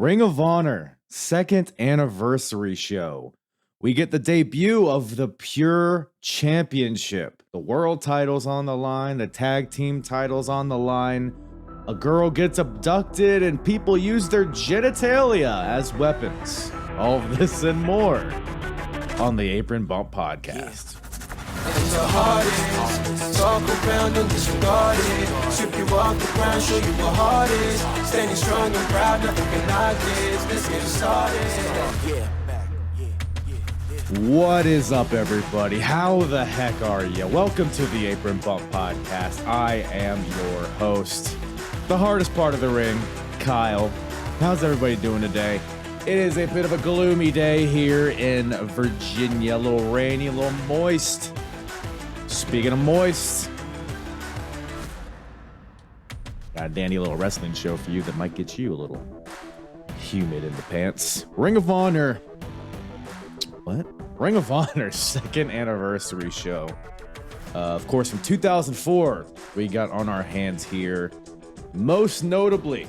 Ring of Honor, second anniversary show. We get the debut of the Pure Championship. The world title's on the line, the tag team title's on the line. A girl gets abducted and people use their genitalia as weapons. All of this and more on the Apron Bump Podcast. And the hardest, talk around and disregard it. Strip you off the ground, show you what heart is. Standing strong and proud, nothing can knock this. Let's get started. What is up, everybody? How the heck are you? Welcome to the Apron Bump Podcast. I am your host, the hardest part of the ring, Kyle. How's everybody doing today? It is a bit of a gloomy day here in Virginia. A little rainy, a little moist. Speaking of moist, got a dandy little wrestling show for you that might get you a little humid in the pants. Ring of Honor. What? Ring of Honor second anniversary show. Of course, from 2004, we got on our hands here. Most notably,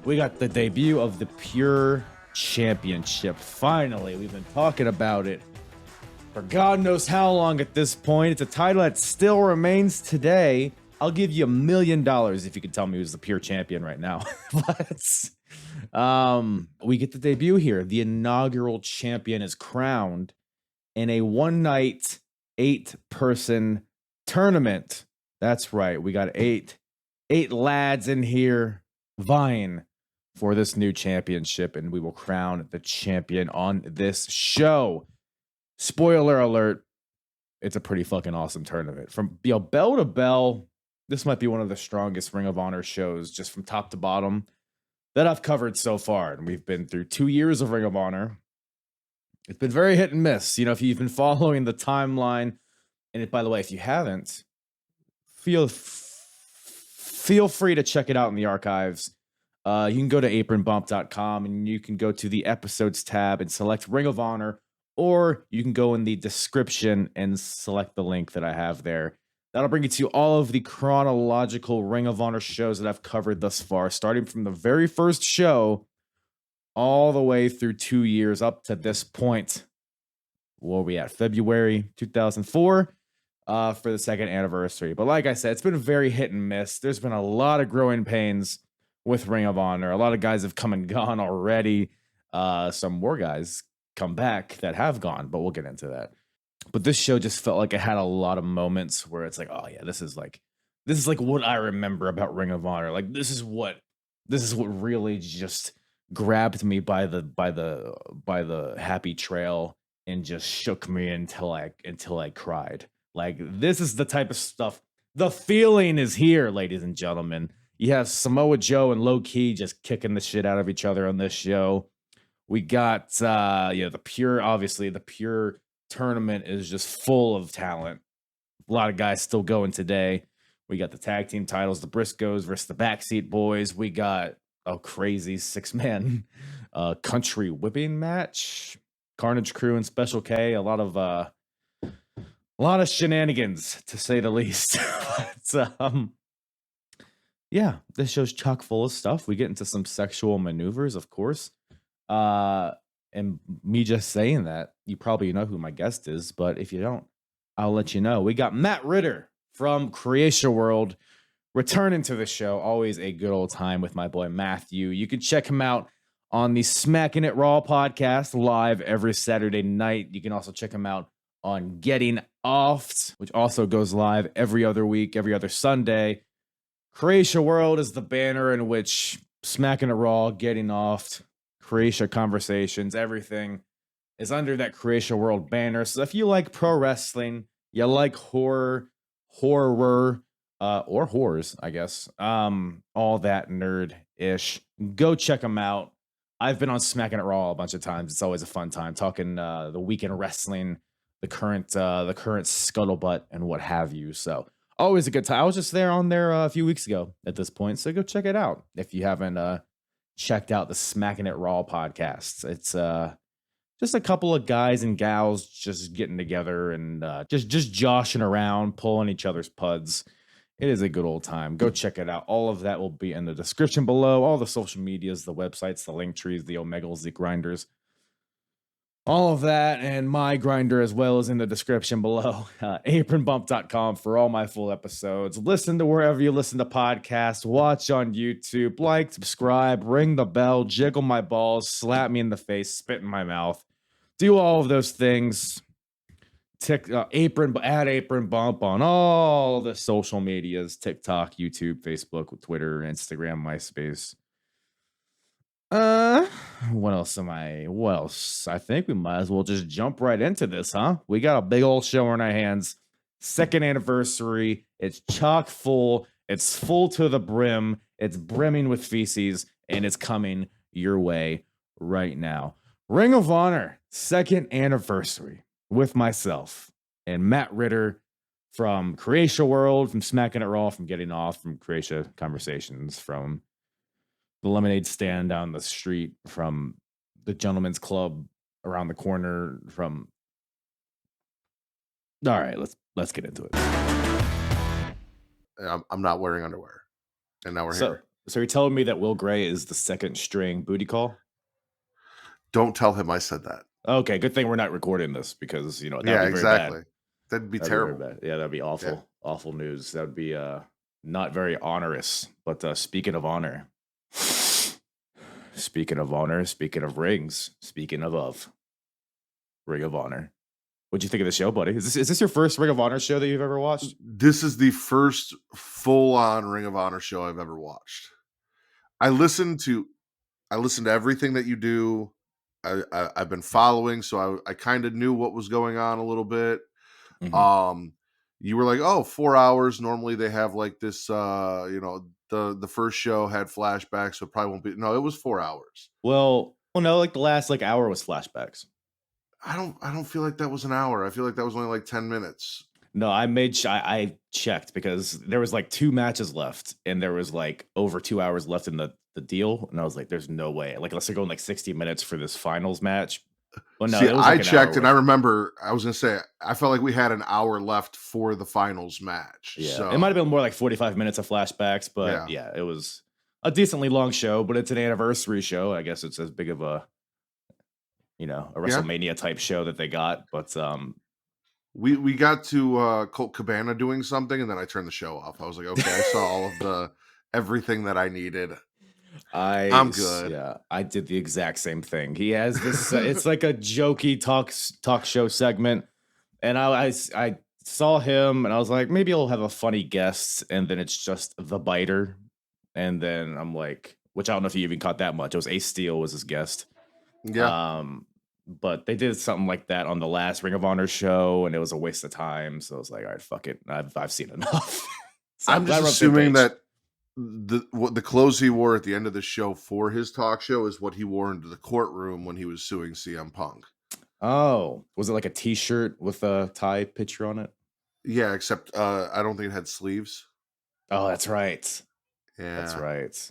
we got the debut of the Pure Championship. Finally, we've been talking about it for God knows how long at this point. It's a title that still remains today. I'll give you $1 million if you can tell me who's the Pure Champion right now. But we get the debut here. The inaugural champion is crowned in a one-night, 8-person tournament. That's right. We got eight lads in here vying for this new championship, and we will crown the champion on this show. Spoiler alert, it's a pretty fucking awesome tournament. From bell to bell, this might be one of the strongest Ring of Honor shows, just from top to bottom, that I've covered so far. And we've been through 2 years of Ring of Honor. It's been very hit and miss. You know, if you've been following the timeline, and by the way, if you haven't, feel free to check it out in the archives. You can go to apronbump.com and you can go to the episodes tab and select Ring of Honor, or you can go in the description and select the link that I have there. That'll bring you to all of the chronological Ring of Honor shows that I've covered thus far, starting from the very first show all the way through 2 years up to this point. Where are we at? February 2004 for the second anniversary. But like I said, it's been very hit and miss. There's been a lot of growing pains with Ring of Honor. A lot of guys have come and gone already. Some more guys come back that have gone, but we'll get into that. But this show just felt like it had a lot of moments where it's like, oh yeah, this is like what I remember about Ring of Honor. Like this is what really just grabbed me by the happy trail and just shook me until I cried. Like this is the type of stuff. The feeling is here, ladies and gentlemen. You have Samoa Joe and Low Key just kicking the shit out of each other on this show. We got the Pure tournament is just full of talent. A lot of guys still going today. We got the tag team titles, the Briscoes versus the Backseat Boys. We got a crazy 6-man country whipping match. Carnage Crew and Special K. A lot of shenanigans, to say the least. But, yeah, this show's chock full of stuff. We get into some sexual maneuvers, of course. And me just saying that, you probably know who my guest is, but if you don't, I'll let you know. We got Matt Ritter from Creation World returning to the show. Always a good old time with my boy Matthew. You can check him out on the Smackin It Raw podcast live every Saturday night. You can also check him out on Getting Offed, which also goes live every other week, every other Sunday. Creation World is the banner in which Smackin It Raw, Getting Offed, Creation Conversations, everything is under that Creation World banner. So if you like pro wrestling, you like horror, or whores, I guess, all that nerd-ish, go check them out. I've been on Smackin It Raw a bunch of times. It's always a fun time talking the weekend wrestling, the current scuttlebutt and what have you. So always a good time. I was just on there a few weeks ago at this point, so go check it out if you haven't checked out the Smackin It Raw podcast. It's just a couple of guys and gals just getting together and just joshing around, pulling each other's puds. It is a good old time. Go check it out. All of that will be in the description below. All the social medias, the websites, the link trees, the omegals, the grinders. All of that and my grinder as well is in the description below. Apronbump.com for all my full episodes. Listen to wherever you listen to podcasts. Watch on YouTube. Like, subscribe, ring the bell, jiggle my balls, slap me in the face, spit in my mouth. Do all of those things. Add Apron Bump on all the social medias: TikTok, YouTube, Facebook, Twitter, Instagram, MySpace. What else? I think we might as well just jump right into this, huh? We got a big old show in our hands. Second anniversary. It's chock full. It's full to the brim. It's brimming with feces, and it's coming your way right now. Ring of Honor, second anniversary with myself and Matt Ritter from Croatia World, from Smackin It Raw, from Getting Off, from Croatia Conversations, from the lemonade stand down the street, from the gentleman's club around the corner, from... All right, let's get into it. I'm not wearing underwear, and now we're here. So you're telling me that Will Gray is the second string booty call? Don't tell him I said that. Okay, good thing we're not recording this because that'd be very exactly. bad. That'd be That'd terrible. Be very bad. Yeah, that'd be awful. Yeah. Awful news. That would be not very onerous. But speaking of honor, speaking of rings, speaking of Ring of Honor. What'd you think of the show, buddy? Is this your first Ring of Honor show that you've ever watched? This is the first full-on Ring of Honor show I've ever watched. I listened to everything that you do. I've been following, so I kind of knew what was going on a little bit. Mm-hmm. You were like, 4 hours. Normally they have like this, the first show had flashbacks, so it probably won't be. No, it was 4 hours. Well, no, like the last hour was flashbacks. I don't feel like that was an hour. I feel like that was only like 10 minutes. No, I checked because there was like 2 matches left and there was like over 2 hours left in the deal. And I was like, there's no way. Like, unless they're going like 60 minutes for this finals match. Well, no, see, I checked and I remember I was going to say, I felt like we had an hour left for the finals match. Yeah, so. It might have been more like 45 minutes of flashbacks, but yeah, it was a decently long show, but it's an anniversary show. I guess it's as big of a WrestleMania type show that they got, but we got to Colt Cabana doing something, and then I turned the show off. I was like, okay, I saw all of everything that I needed. I'm good. Yeah, I did the exact same thing. He has this. It's like a jokey talk show segment, and I saw him, and I was like, maybe he'll have a funny guest, and then it's just the biter, and then I'm like, which I don't know if you even caught that much. It was Ace Steel was his guest. Yeah. But they did something like that on the last Ring of Honor show, and it was a waste of time. So I was like, all right, fuck it. I've seen enough. So I'm just assuming that the clothes he wore at the end of the show for his talk show is what he wore into the courtroom when he was suing CM Punk. Oh, was it like a t-shirt with a tie picture on it? Yeah, except I don't think it had sleeves. Oh, that's right. Yeah, that's right.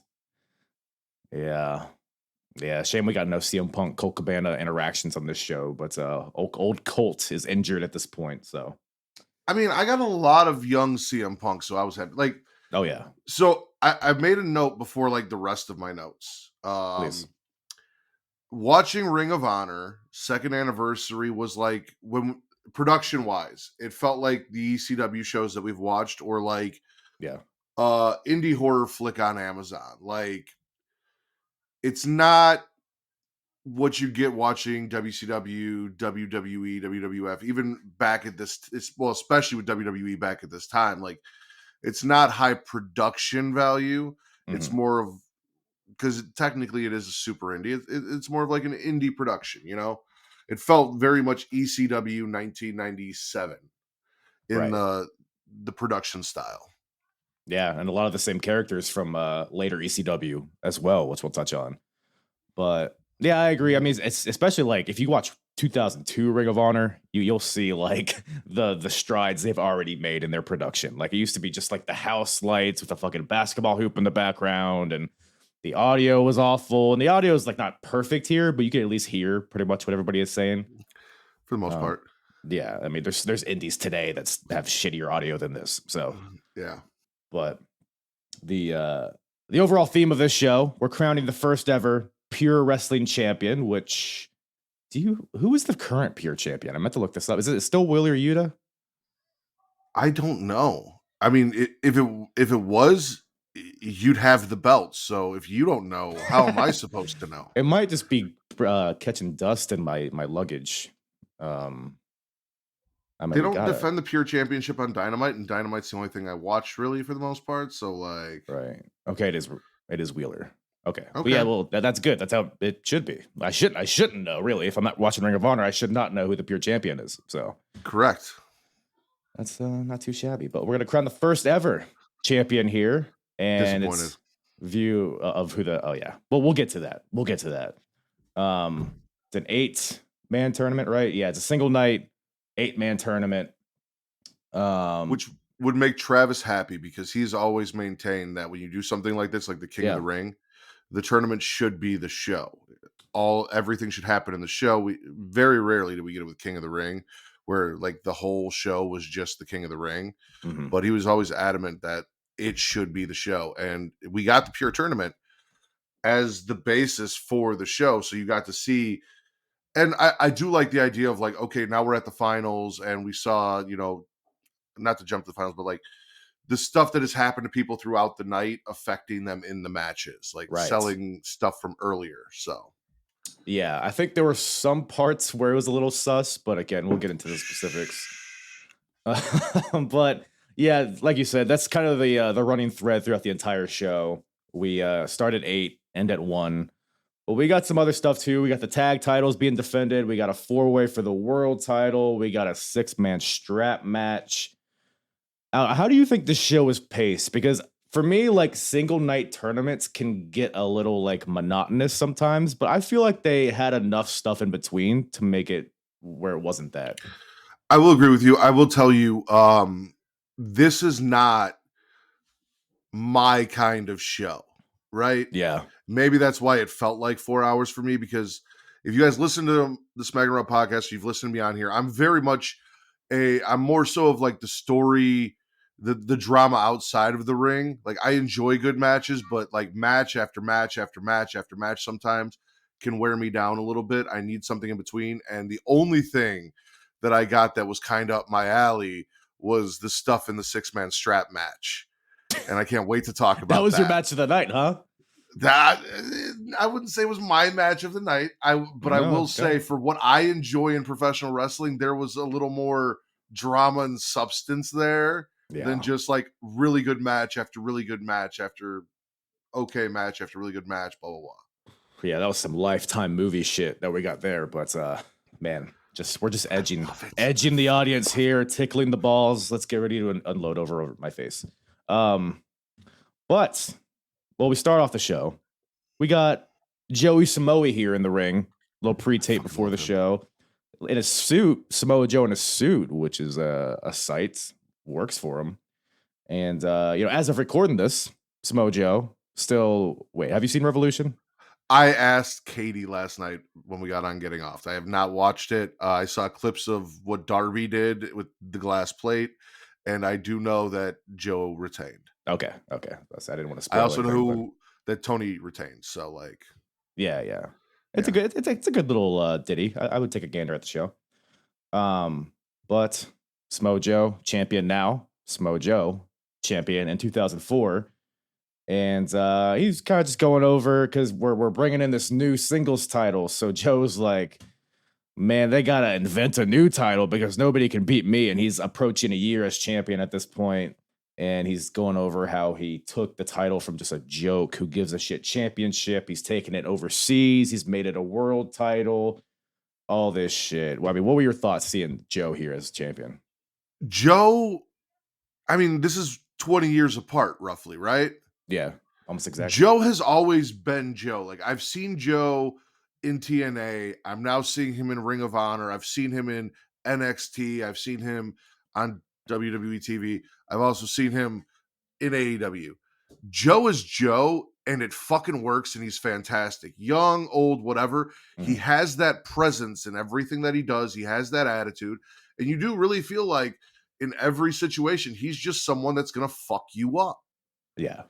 Yeah, shame we got no CM Punk Colt Cabana interactions on this show, but old Colt is injured at this point. So, I mean, I got a lot of young CM Punk, so I was happy. Like, oh yeah. So I've made a note before, like the rest of my notes. Please. Watching Ring of Honor second anniversary was like, when production wise, it felt like the ECW shows that we've watched, or like indie horror flick on Amazon. Like, it's not what you get watching WCW, WWE, WWF, even back at this, especially with WWE back at this time. Like, it's not high production value. Mm-hmm. It's more of, because technically it is a super indie. It's more of like an indie production, It felt very much ECW 1997 in the production style. Yeah, and a lot of the same characters from later ECW as well, which we'll touch on. But yeah, I agree. I mean, it's especially like if you watch 2002 Ring of Honor, you'll see like the strides they've already made in their production. Like, it used to be just like the house lights with a fucking basketball hoop in the background, and the audio was awful. And the audio is like not perfect here, but you can at least hear pretty much what everybody is saying for the most part. Yeah, I mean, there's indies today that have shittier audio than this. So yeah. But the overall theme of this show, we're crowning the first ever pure wrestling champion. Which who is the current pure champion? I meant to look this up. Is it still Wheeler Yuta? I don't know. I mean, if it was, you'd have the belt. So if you don't know, how am I supposed to know? It might just be catching dust in my luggage. They don't defend the pure championship on Dynamite, and Dynamite's the only thing I watch really for the most part. So like, right? Okay, it is Wheeler. Okay. But yeah, well, that's good. That's how it should be. I shouldn't know really. If I'm not watching Ring of Honor, I should not know who the pure champion is. So correct. That's not too shabby. But we're gonna crown the first ever champion here, and it's view of who the. Oh yeah. Well, we'll get to that. It's an 8-man tournament, right? Yeah, it's a single night 8-man tournament. Which would make Travis happy because he's always maintained that when you do something like this, like the King of the Ring, the tournament should be the show. Everything should happen in the show. We very rarely do we get it with King of the Ring, where like the whole show was just the King of the Ring. Mm-hmm. But he was always adamant that it should be the show. And we got the pure tournament as the basis for the show. So you got to see, and I do like the idea of like, okay, now we're at the finals and we saw, not to jump to the finals, but like the stuff that has happened to people throughout the night affecting them in the matches, like selling stuff from earlier. So yeah, I think there were some parts where it was a little sus, but again, we'll get into the specifics. But yeah, like you said, that's kind of the running thread throughout the entire show. We start at 8, end at 1. But we got some other stuff too. We got the tag titles being defended. We got a 4-way for the world title. We got a 6-man strap match. How do you think the show is paced? Because for me, like single night tournaments can get a little like monotonous sometimes, but I feel like they had enough stuff in between to make it where it wasn't that. I will agree with you. I will tell you, this is not my kind of show, right? Yeah. Maybe that's why it felt like 4 hours for me, because if you guys listen to the Smackin It Raw podcast, you've listened to me on here, I'm very much I'm more so of like the story, the drama outside of the ring. Like I enjoy good matches, but like match after match after match after match sometimes can wear me down a little bit. I need something in between. And the only thing that I got that was kind of up my alley was the stuff in the 6-man strap match. And I can't wait to talk about that. That was your match of the night, huh? That I wouldn't say was my match of the night. I will say for what I enjoy in professional wrestling, there was a little more drama and substance there than just like really good match after really good match after okay match after really good match, blah blah blah. Yeah, that was some Lifetime movie shit that we got there, but man, we're just edging the audience here, tickling the balls. Let's get ready to unload over my face. But we start off the show. We got Joey Samoa here in the ring, a little pre-tape before the show. In a suit, Samoa Joe in a suit, which is a sight, works for him. And, as of recording this, Samoa Joe still... Wait, have you seen Revolution? I asked Katie last night when we got on Getting Off. I have not watched it. I saw clips of what Darby did with the glass plate, and I do know that Joe retained. Okay. I didn't want to spoil. I also know that Tony retains. So like, yeah. It's a good little ditty. I would take a gander at the show. But Samoa Joe champion now. Samoa Joe champion in 2004, and he's kind of just going over because we're bringing in this new singles title. So Joe's like, man, they gotta invent a new title because nobody can beat me, and he's approaching a year as champion at this point. And he's going over how he took the title from just a joke, who gives a shit championship. He's taken it overseas. He's made it a world title. All this shit. Well, I mean, what were your thoughts seeing Joe here as champion? Joe, I mean, this is 20 years apart, roughly, right? Yeah, almost exactly. Joe has always been Joe. Like, I've seen Joe in TNA. I'm now seeing him in Ring of Honor. I've seen him in NXT. I've seen him on WWE TV. I've also seen him in AEW. Joe is Joe, and it fucking works, and he's fantastic. Young, old, whatever. Mm-hmm. He has that presence in everything that he does. He has that attitude. And you do really feel like in every situation. He's just someone that's gonna fuck you up. Yeah.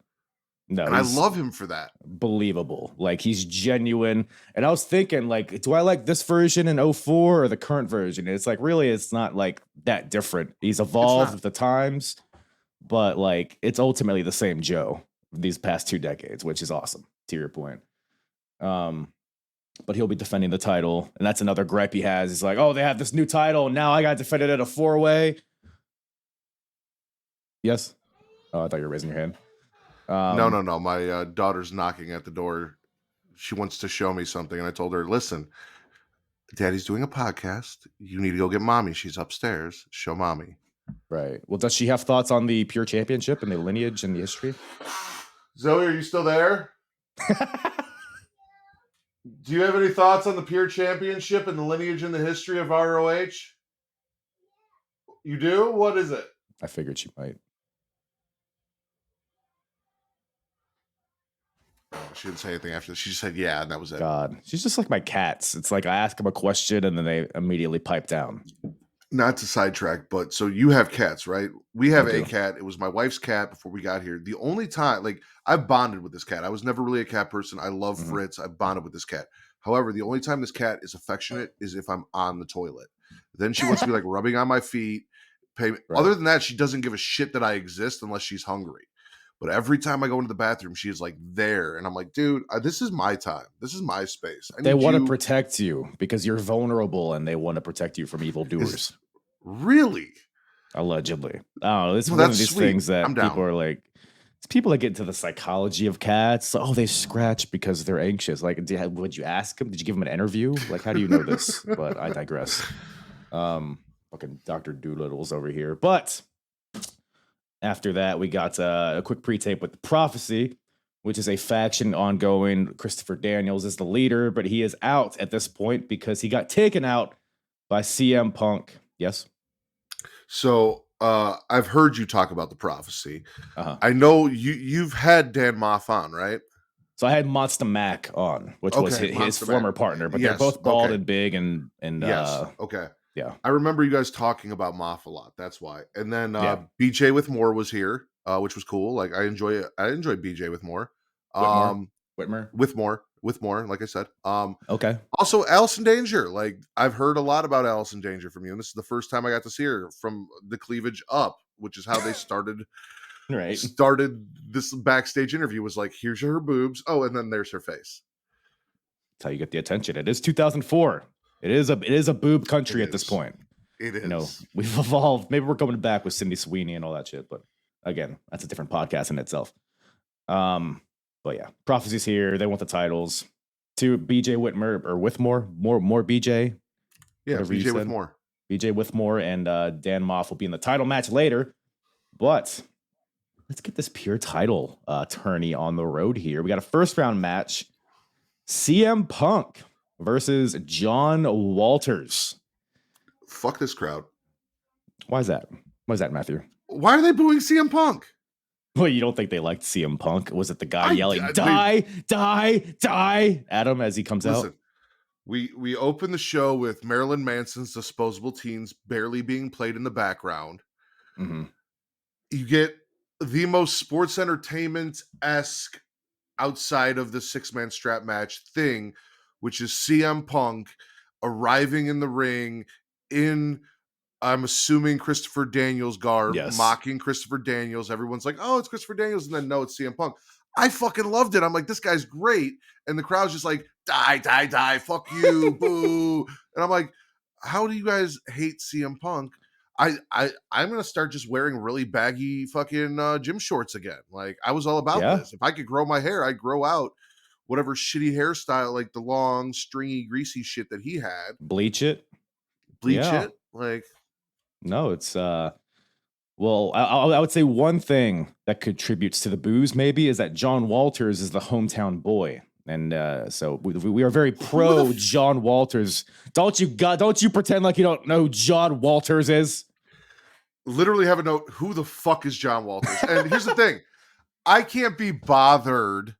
No, and I love him for that. Believable. Like, he's genuine. And I was thinking, like, do I like this version in 04 or the current version? And it's like, really, it's not like that different. He's evolved with the times, but like, it's ultimately the same Joe these past 2 decades, which is awesome, to your point. But he'll be defending the title, and that's another gripe he has. He's like, oh, they have this new title, and now I got to defend it at a 4-way. Yes? Oh, I thought you were raising your hand. No. My daughter's knocking at the door. She wants to show me something, and I told her, listen, Daddy's doing a podcast. You need to go get Mommy. She's upstairs. Show Mommy. Right. Well, does she have thoughts on the Pure Championship and the lineage and the history? Zoe, are you still there? Do you have any thoughts on the Pure Championship and the lineage and the history of ROH? You do? What is it? I figured she might. She didn't say anything after this. She just said, yeah, and that was it. God, she's just like my cats. It's like I ask them a question and then they immediately pipe down. Not to sidetrack, but so you have cats, right? We have a cat. It was my wife's cat before we got here. The only time, like, I've bonded with this cat. I was never really a cat person. I love Fritz. I bonded with this cat. However, the only time this cat is affectionate is if I'm on the toilet. Then she wants to be like rubbing on my feet. Other than that, she doesn't give a shit that I exist unless she's hungry. But every time I go into the bathroom, she is like there. And I'm like, dude, this is my time. This is my space. They want to protect you because you're vulnerable and they want to protect you from evildoers. Really? Allegedly. I don't know. This is one of these things that people are like, it's people that get into the psychology of cats. Oh, they scratch because they're anxious. Like, would you ask them? Did you give them an interview? Like, how do you know this? But I digress. Fucking Dr. Doolittle's over here. But after that, we got a quick pre-tape with the Prophecy, which is a faction ongoing. Christopher Daniels is the leader, but he is out at this point because he got taken out by CM Punk. Yes? So I've heard you talk about the Prophecy. I know you've had Dan Moff on, right? So I had Monster Mac on, which was his former partner, but they're both bald and big and yes. Okay. Yeah. I remember you guys talking about Moff a lot. That's why. And then BJ with More was here, which was cool. Like, I enjoy BJ with More. Whitmer? With more, like I said. Okay. Also, Allison Danger. Like, I've heard a lot about Allison Danger from you, and this is the first time I got to see her from the cleavage up, which is how they started. Started this backstage interview. Was like, here's her boobs. Oh, and then there's her face. That's how you get the attention. It is 2004. It is a boob country at this point. It is. You know, we've evolved. Maybe we're coming back with Cindy Sweeney and all that shit, but again, that's a different podcast in itself. But yeah, Prophecy's here. They want the titles. To BJ Whitmer or Withmore, more BJ. Yeah, BJ with More. BJ Withmore and Dan Moff will be in the title match later. But let's get this pure title tourney on the road here. We got a first round match. CM Punk versus John Walters. Fuck this crowd. Why is that? Why is that, Matthew? Why are they booing CM Punk? Well, you don't think they liked CM Punk? Was it the guy yelling, die at him as he comes out? We open the show with Marilyn Manson's Disposable Teens barely being played in the background. Mm-hmm. You get the most sports entertainment-esque outside of the 6-man strap match thing, which is CM Punk arriving in the ring in, I'm assuming, Christopher Daniels garb, mocking Christopher Daniels. Everyone's like, oh, it's Christopher Daniels. And then, no, it's CM Punk. I fucking loved it. I'm like, this guy's great. And the crowd's just like, die, fuck you, boo. And I'm like, how do you guys hate CM Punk? I'm going to start just wearing really baggy fucking gym shorts again. Like, I was all about this. If I could grow my hair, I'd grow out whatever shitty hairstyle, like the long, stringy, greasy shit that he had. Bleach it. Like, no, it's well, I would say one thing that contributes to the booze maybe is that John Walters is the hometown boy, and so we are very pro John Walters. Don't you pretend like you don't know who John Walters is. Literally have a note. Who the fuck is John Walters? And here's the thing, I can't be bothered,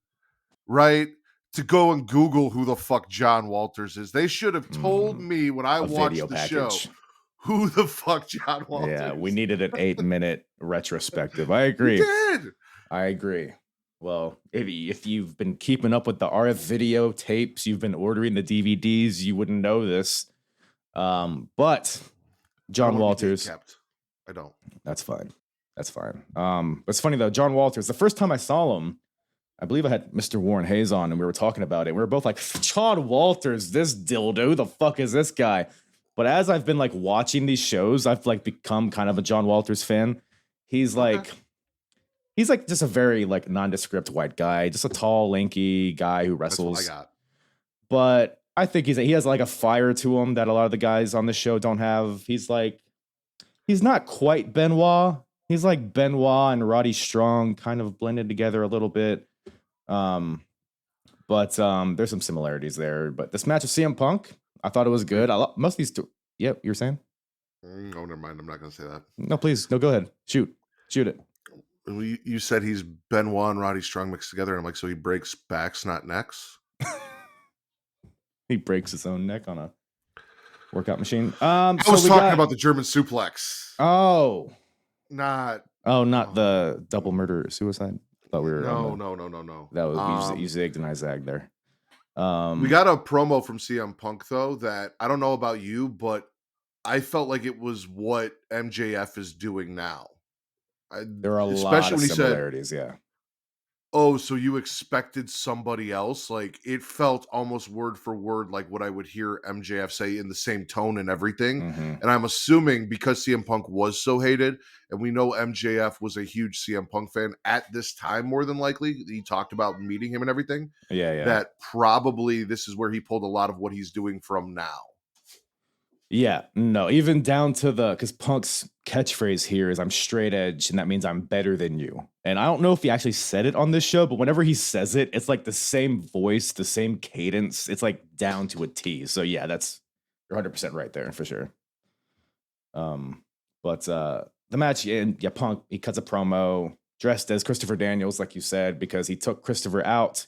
right, to go and Google who the fuck John Walters is. They should have told me when I watched the show who the fuck John Walters? Yeah, we needed an 8-minute retrospective. I We agree. did. I agree. Well, if you've been keeping up with the RF video tapes, you've been ordering the DVDs, you wouldn't know this. But John Walters, I don't. That's fine. That's fine. It's funny though, John Walters, the first time I saw him, I believe I had Mr. Warren Hayes on and we were talking about it. We were both like, John Walters, this dildo, who the fuck is this guy? But as I've been like watching these shows, I've like become kind of a John Walters fan. He's like just a very like nondescript white guy, just a tall, lanky guy who wrestles. That's what I got. But I think he has like a fire to him that a lot of the guys on the show don't have. He's not quite Benoit. He's like Benoit and Roddy Strong kind of blended together a little bit. But there's some similarities there. But this match with CM Punk, I thought it was good. Most of these two. Yep, you were saying? Oh, never mind. I'm not going to say that. No, please. No, go ahead. Shoot it. You said he's Benoit and Roddy Strong mixed together. And I'm like, so he breaks backs, not necks? He breaks his own neck on a workout machine. I was talking about the German suplex. Not the double murder suicide. Thought we were no. That was you zigged and I zagged there. We got a promo from CM Punk though that I don't know about you, but I felt like it was what MJF is doing now. There are a lot of similarities, yeah. Oh, so you expected somebody else? Like it felt almost word for word like what I would hear MJF say in the same tone and everything. Mm-hmm. And I'm assuming because CM Punk was so hated, and we know MJF was a huge CM Punk fan at this time, more than likely. He talked about meeting him and everything. Yeah. That probably this is where he pulled a lot of what he's doing from now. Yeah, no, even down to because Punk's catchphrase here is I'm straight edge, and that means I'm better than you. And I don't know if he actually said it on this show, but whenever he says it, it's like the same voice, the same cadence. It's like down to a T. So yeah, you're 100% right there for sure. But the match, and yeah, Punk, he cuts a promo dressed as Christopher Daniels, like you said, because he took Christopher out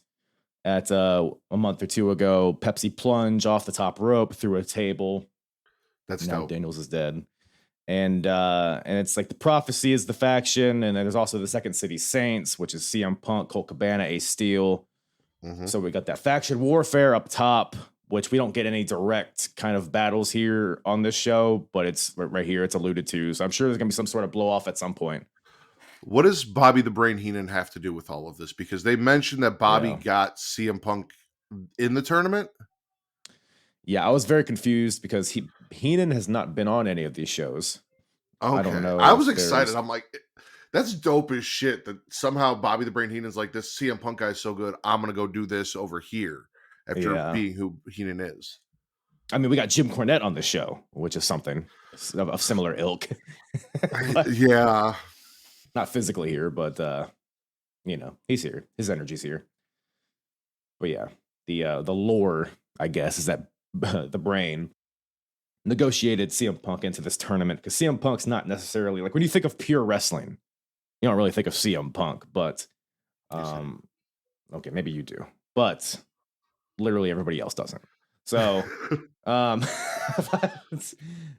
at a month or two ago. Pepsi plunge off the top rope through a table. That's now dope. Daniels is dead. And it's like the Prophecy is the faction, and then there's also the Second City Saints, which is CM Punk, Colt Cabana, Ace Steel. Mm-hmm. So we got that faction warfare up top, which we don't get any direct kind of battles here on this show, but it's right here, it's alluded to. So I'm sure there's gonna be some sort of blow off at some point. What does Bobby the Brain Heenan have to do with all of this? Because they mentioned that Bobby got CM Punk in the tournament. Yeah, I was very confused because Heenan has not been on any of these shows. Okay. I don't know. I was excited. I'm like, that's dope as shit that somehow Bobby the Brain Heenan's like, this CM Punk guy is so good, I'm going to go do this over here after being who Heenan is. I mean, we got Jim Cornette on the show, which is something of similar ilk. Yeah. Not physically here, but, he's here. His energy's here. But yeah, the lore, I guess, is that the Brain negotiated CM Punk into this tournament because CM Punk's not necessarily like when you think of pure wrestling, you don't really think of CM Punk, but okay, maybe you do, but literally everybody else doesn't. So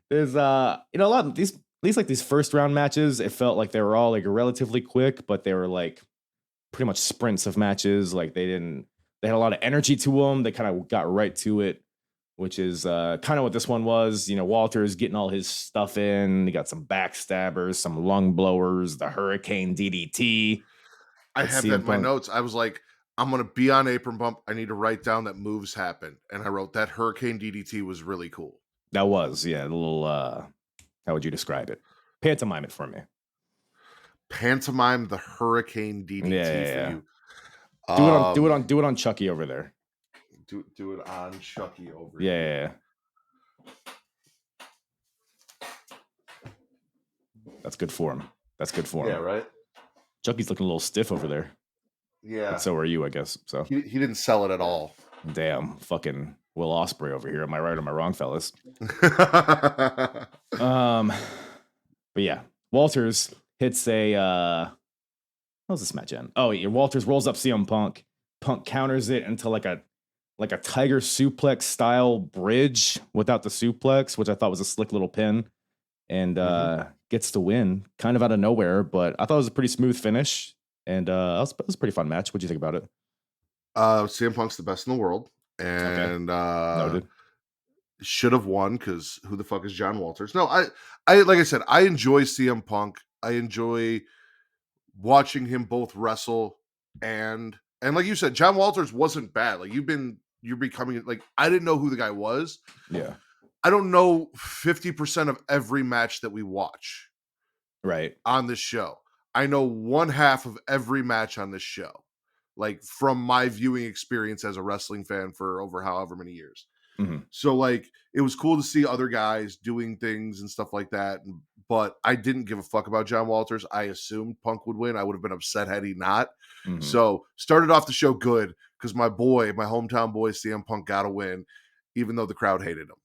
there's a lot of these, at least like these first round matches, it felt like they were all like relatively quick, but they were like pretty much sprints of matches. Like they had a lot of energy to them. They kind of got right to it, which is kind of what this one was. Walter's getting all his stuff in. He got some backstabbers, some lung blowers, the Hurricane DDT. I have that in my notes. I was like, I'm going to be on Apron Bump. I need to write down that moves happen. And I wrote that Hurricane DDT was really cool. That was, yeah, a little, how would you describe it? Pantomime it for me. Pantomime the Hurricane DDT for you. Do it on Chucky over there. Do it on Chucky over here. Yeah. That's good for him. Yeah, right? Chucky's looking a little stiff over there. Yeah. But so are you, I guess. So he didn't sell it at all. Damn, fucking Will Ospreay over here. Am I right or am I wrong, fellas? But yeah, Walters hits a how's this match end? Oh, yeah, Walters rolls up CM Punk. Punk counters it into like a tiger suplex style bridge without the suplex, which I thought was a slick little pin. and gets the win kind of out of nowhere. But I thought it was a pretty smooth finish, and it was a pretty fun match. What do you think about it? CM Punk's the best in the world, and Noted. should have won because who the fuck is John Walters? No, I like I said, I enjoy CM Punk. I enjoy watching him both wrestle and like you said, John Walters wasn't bad. Like you're becoming like I didn't know who the guy was. Yeah. I don't know 50% of every match that we watch Right. on this show. I know one half of every match on this show, like from my viewing experience as a wrestling fan for over however many years. Mm-hmm. So like it was cool to see other guys doing things and stuff like that. But I didn't give a fuck about John Walters. I assumed Punk would win. I would have been upset had he not. Mm-hmm. So started off the show good because my hometown boy, CM Punk got a win, even though the crowd hated him.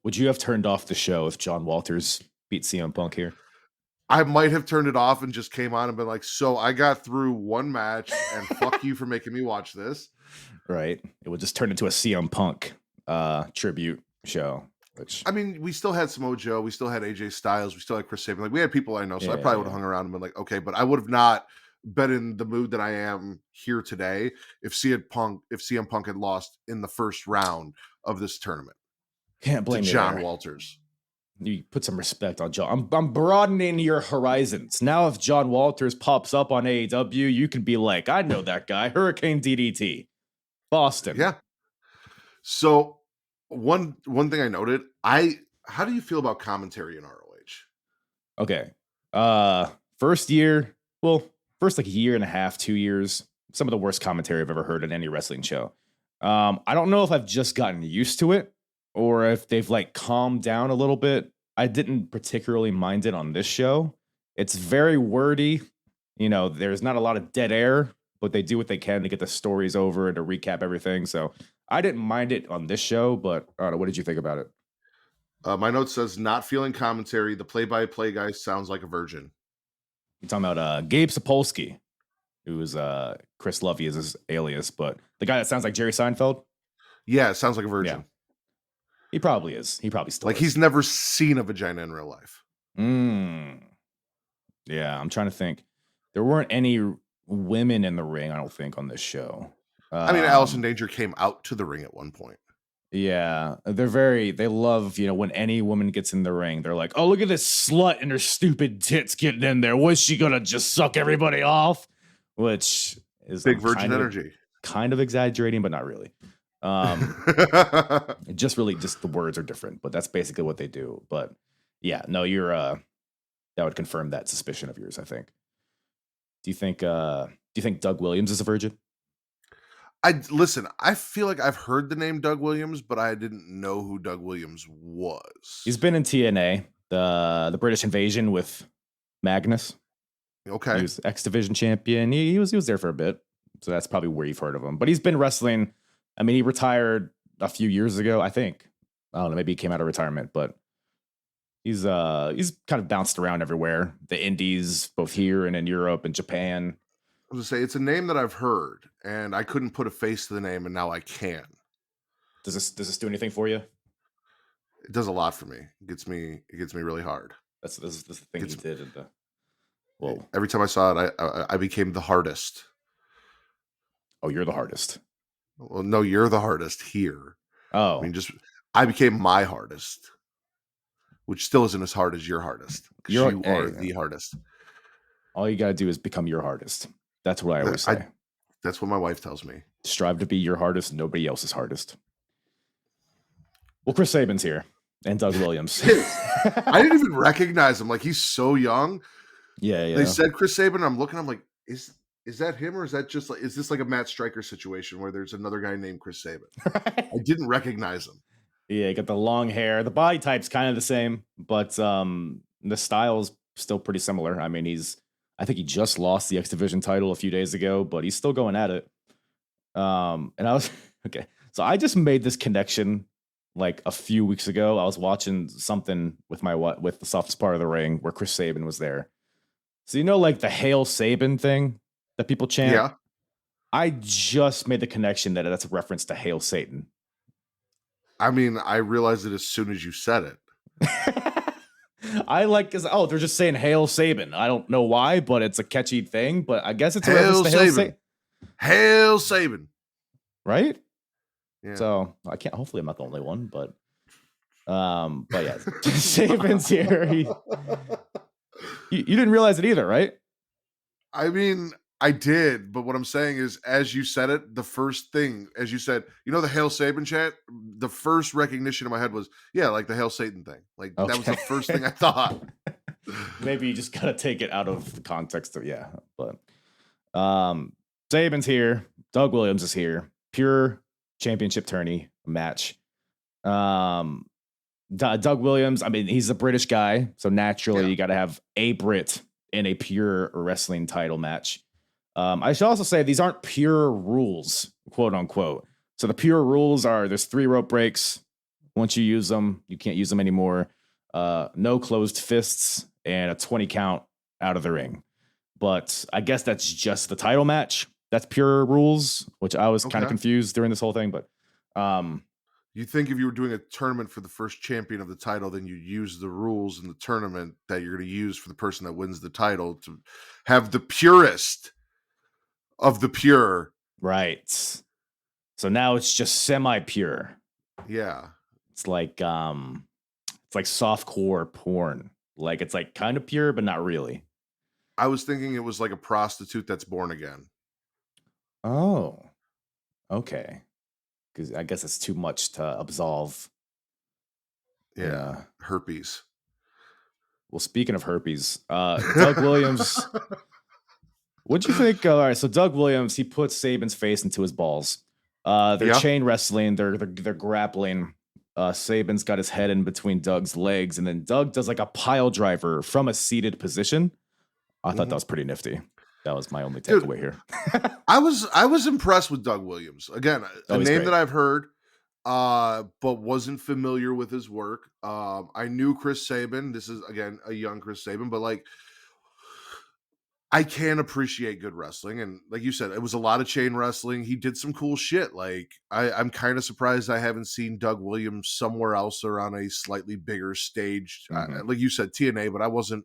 Would you have turned off the show if John Walters beat CM Punk here? I might have turned it off and just came on and been like, so I got through one match and fuck you for making me watch this. Right. It would just turn into a CM Punk tribute show. Which I mean, we still had Samoa Joe, we still had AJ Styles, we still had Chris Sabin. Like we had people I know, so I probably would have hung around and been like, okay, but I would have not been in the mood that I am here today if CM Punk had lost in the first round of this tournament. Can't blame John Walters. You put some respect on John. I'm broadening your horizons. Now if John Walters pops up on AEW, you can be like, I know that guy. Hurricane DDT. Boston. Yeah. So one thing I noted, how do you feel about commentary in ROH? Okay. First like a year and a half, 2 years. Some of the worst commentary I've ever heard in any wrestling show. I don't know if I've just gotten used to it or if they've like calmed down a little bit. I didn't particularly mind it on this show. It's very wordy. You know, there's not a lot of dead air, but they do what they can to get the stories over and to recap everything. So I didn't mind it on this show, but I don't know. What did you think about it? My note says, not feeling commentary. The play-by-play guy sounds like a virgin. You're talking about Gabe Sapolsky, who is Chris Lovey is his alias, but the guy that sounds like Jerry Seinfeld? Yeah, it sounds like a virgin. Yeah. He probably is. He probably still like is. He's never seen a vagina in real life. Yeah, I'm trying to think. There weren't any women in the ring, I don't think, on this show. I mean, Allison Danger came out to the ring at one point. Yeah, they love, when any woman gets in the ring, they're like, oh, look at this slut and her stupid tits getting in there. Was she going to just suck everybody off? Which is big virgin energy. Kind of exaggerating, but not really. Just the words are different, but that's basically what they do. But yeah, no, that would confirm that suspicion of yours, I think. Do you think Doug Williams is a virgin? I feel like I've heard the name Doug Williams, but I didn't know who Doug Williams was. He's been in TNA, the British Invasion with Magnus. Okay. He was X Division champion. He was there for a bit. So that's probably where you've heard of him. But he's been wrestling. I mean, he retired a few years ago, I think. I don't know, maybe he came out of retirement, but he's kind of bounced around everywhere. The Indies, both here and in Europe and Japan. I was gonna say it's a name that I've heard, and I couldn't put a face to the name, and now I can. Does this do anything for you? It does a lot for me. It gets me really hard. This is the thing he did. Whoa! Every time I saw it, I became the hardest. Oh, you're the hardest. Well, no, you're the hardest here. Oh, I mean, I became my hardest, which still isn't as hard as your hardest. You are the hardest. All you gotta do is become your hardest. That's what I always say. That's what my wife tells me. Strive to be your hardest, nobody else's hardest. Well, Chris Sabin's here, and Doug Williams. I didn't even recognize him. Like, he's so young. Yeah. They said Chris Sabin. I'm looking. I'm like, is that him, or is that just like, is this like a Matt Stryker situation where there's another guy named Chris Sabin? I didn't recognize him. Yeah, he got the long hair. The body type's kind of the same, but the style's still pretty similar. I mean, I think he just lost the X Division title a few days ago, but he's still going at it. And I was okay. So I just made this connection like a few weeks ago. I was watching something with with the softest part of the ring where Chris Sabin was there. So like the Hail Sabin thing that people chant. Yeah. I just made the connection that that's a reference to Hail Satan. I mean, I realized it as soon as you said it. I like because they're just saying "Hail Saban." I don't know why, but it's a catchy thing. But I guess it's a reference Hail to Hail Saban. Hail Saban. Right? Yeah. So I can't. Hopefully, I'm not the only one. But yeah, Saban's here. You didn't realize it either, right? I mean, I did, but what I'm saying is, as you said it, the first thing, as you said, the Hail Saban chant, the first recognition in my head was, yeah, like the Hail Satan thing. Like, that was the first thing I thought. Maybe you just got to take it out of the context of, yeah. But Saban's here. Doug Williams is here. Pure championship tourney match. Doug Williams, I mean, he's a British guy, so naturally you got to have a Brit in a pure wrestling title match. I should also say these aren't pure rules, quote unquote. So the pure rules are there's 3 rope breaks. Once you use them, you can't use them anymore. No closed fists and a 20 count out of the ring. But I guess that's just the title match. That's pure rules, which I was kind of confused during this whole thing. But you think if you were doing a tournament for the first champion of the title, then you use the rules in the tournament that you're going to use for the person that wins the title to have the purest of the pure. Right. So now it's just semi-pure. Yeah. It's like softcore porn. Like it's like kind of pure, but not really. I was thinking it was like a prostitute that's born again. Oh, okay. Because I guess it's too much to absolve. Yeah. Herpes. Well, speaking of herpes, Doug Williams. What'd you think? All right, so Doug Williams, he puts Saban's face into his balls. They're chain wrestling. They're grappling. Saban's got his head in between Doug's legs, and then Doug does like a pile driver from a seated position. I thought that was pretty nifty. That was my only takeaway here. I was impressed with Doug Williams. Again, a name great. that I've heard, but wasn't familiar with his work. I knew Chris Sabin. This is, again, a young Chris Sabin, but like, I can appreciate good wrestling. And like you said, it was a lot of chain wrestling. He did some cool shit. Like, I'm kind of surprised I haven't seen Doug Williams somewhere else or on a slightly bigger stage. Like you said, TNA, but I wasn't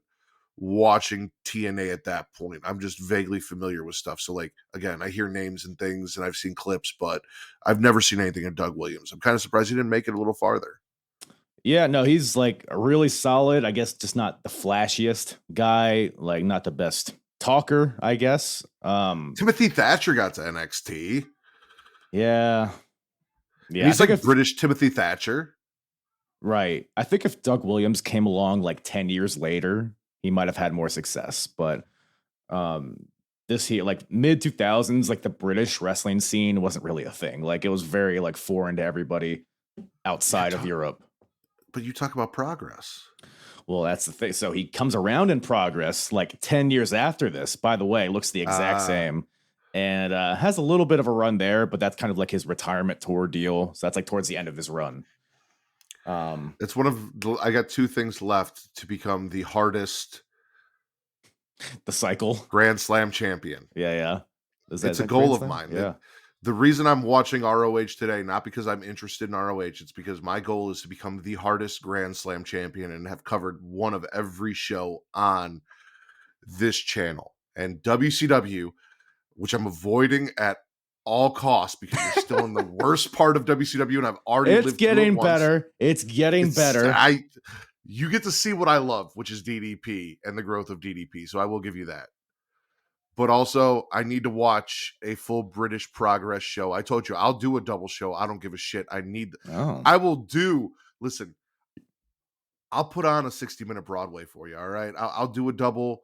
watching TNA at that point. I'm just vaguely familiar with stuff. So like, again, I hear names and things and I've seen clips, but I've never seen anything of Doug Williams. I'm kind of surprised he didn't make it a little farther. Yeah, no, he's like really solid. I guess just not the flashiest guy, like not the best talker, I guess. Timothy Thatcher got to NXT. Yeah. And he's like a British Timothy Thatcher. Right. I think if Doug Williams came along like 10 years later, he might have had more success. But this here, like mid 2000s, like the British wrestling scene wasn't really a thing. Like it was very like foreign to everybody outside of Europe. But you talk about progress. Well, that's the thing. So he comes around in Progress like 10 years after this. By the way, looks the exact same. And has a little bit of a run there, but that's kind of like his retirement tour deal. So that's like towards the end of his run. It's one of I got 2 things left to become the hardest the cycle Grand Slam champion. Yeah. It's a goal of mine. Yeah. The reason I'm watching ROH today, not because I'm interested in ROH, it's because my goal is to become the hardest Grand Slam champion and have covered one of every show on this channel. And WCW, which I'm avoiding at all costs because we're still in the worst part of WCW and I've already lived getting through it better. It's getting better. You get to see what I love, which is DDP and the growth of DDP. So I will give you that. But also, I need to watch a full British Progress show. I told you, I'll do a double show. I don't give a shit. I will do, listen, I'll put on a 60-minute Broadway for you, all right? I'll do a double.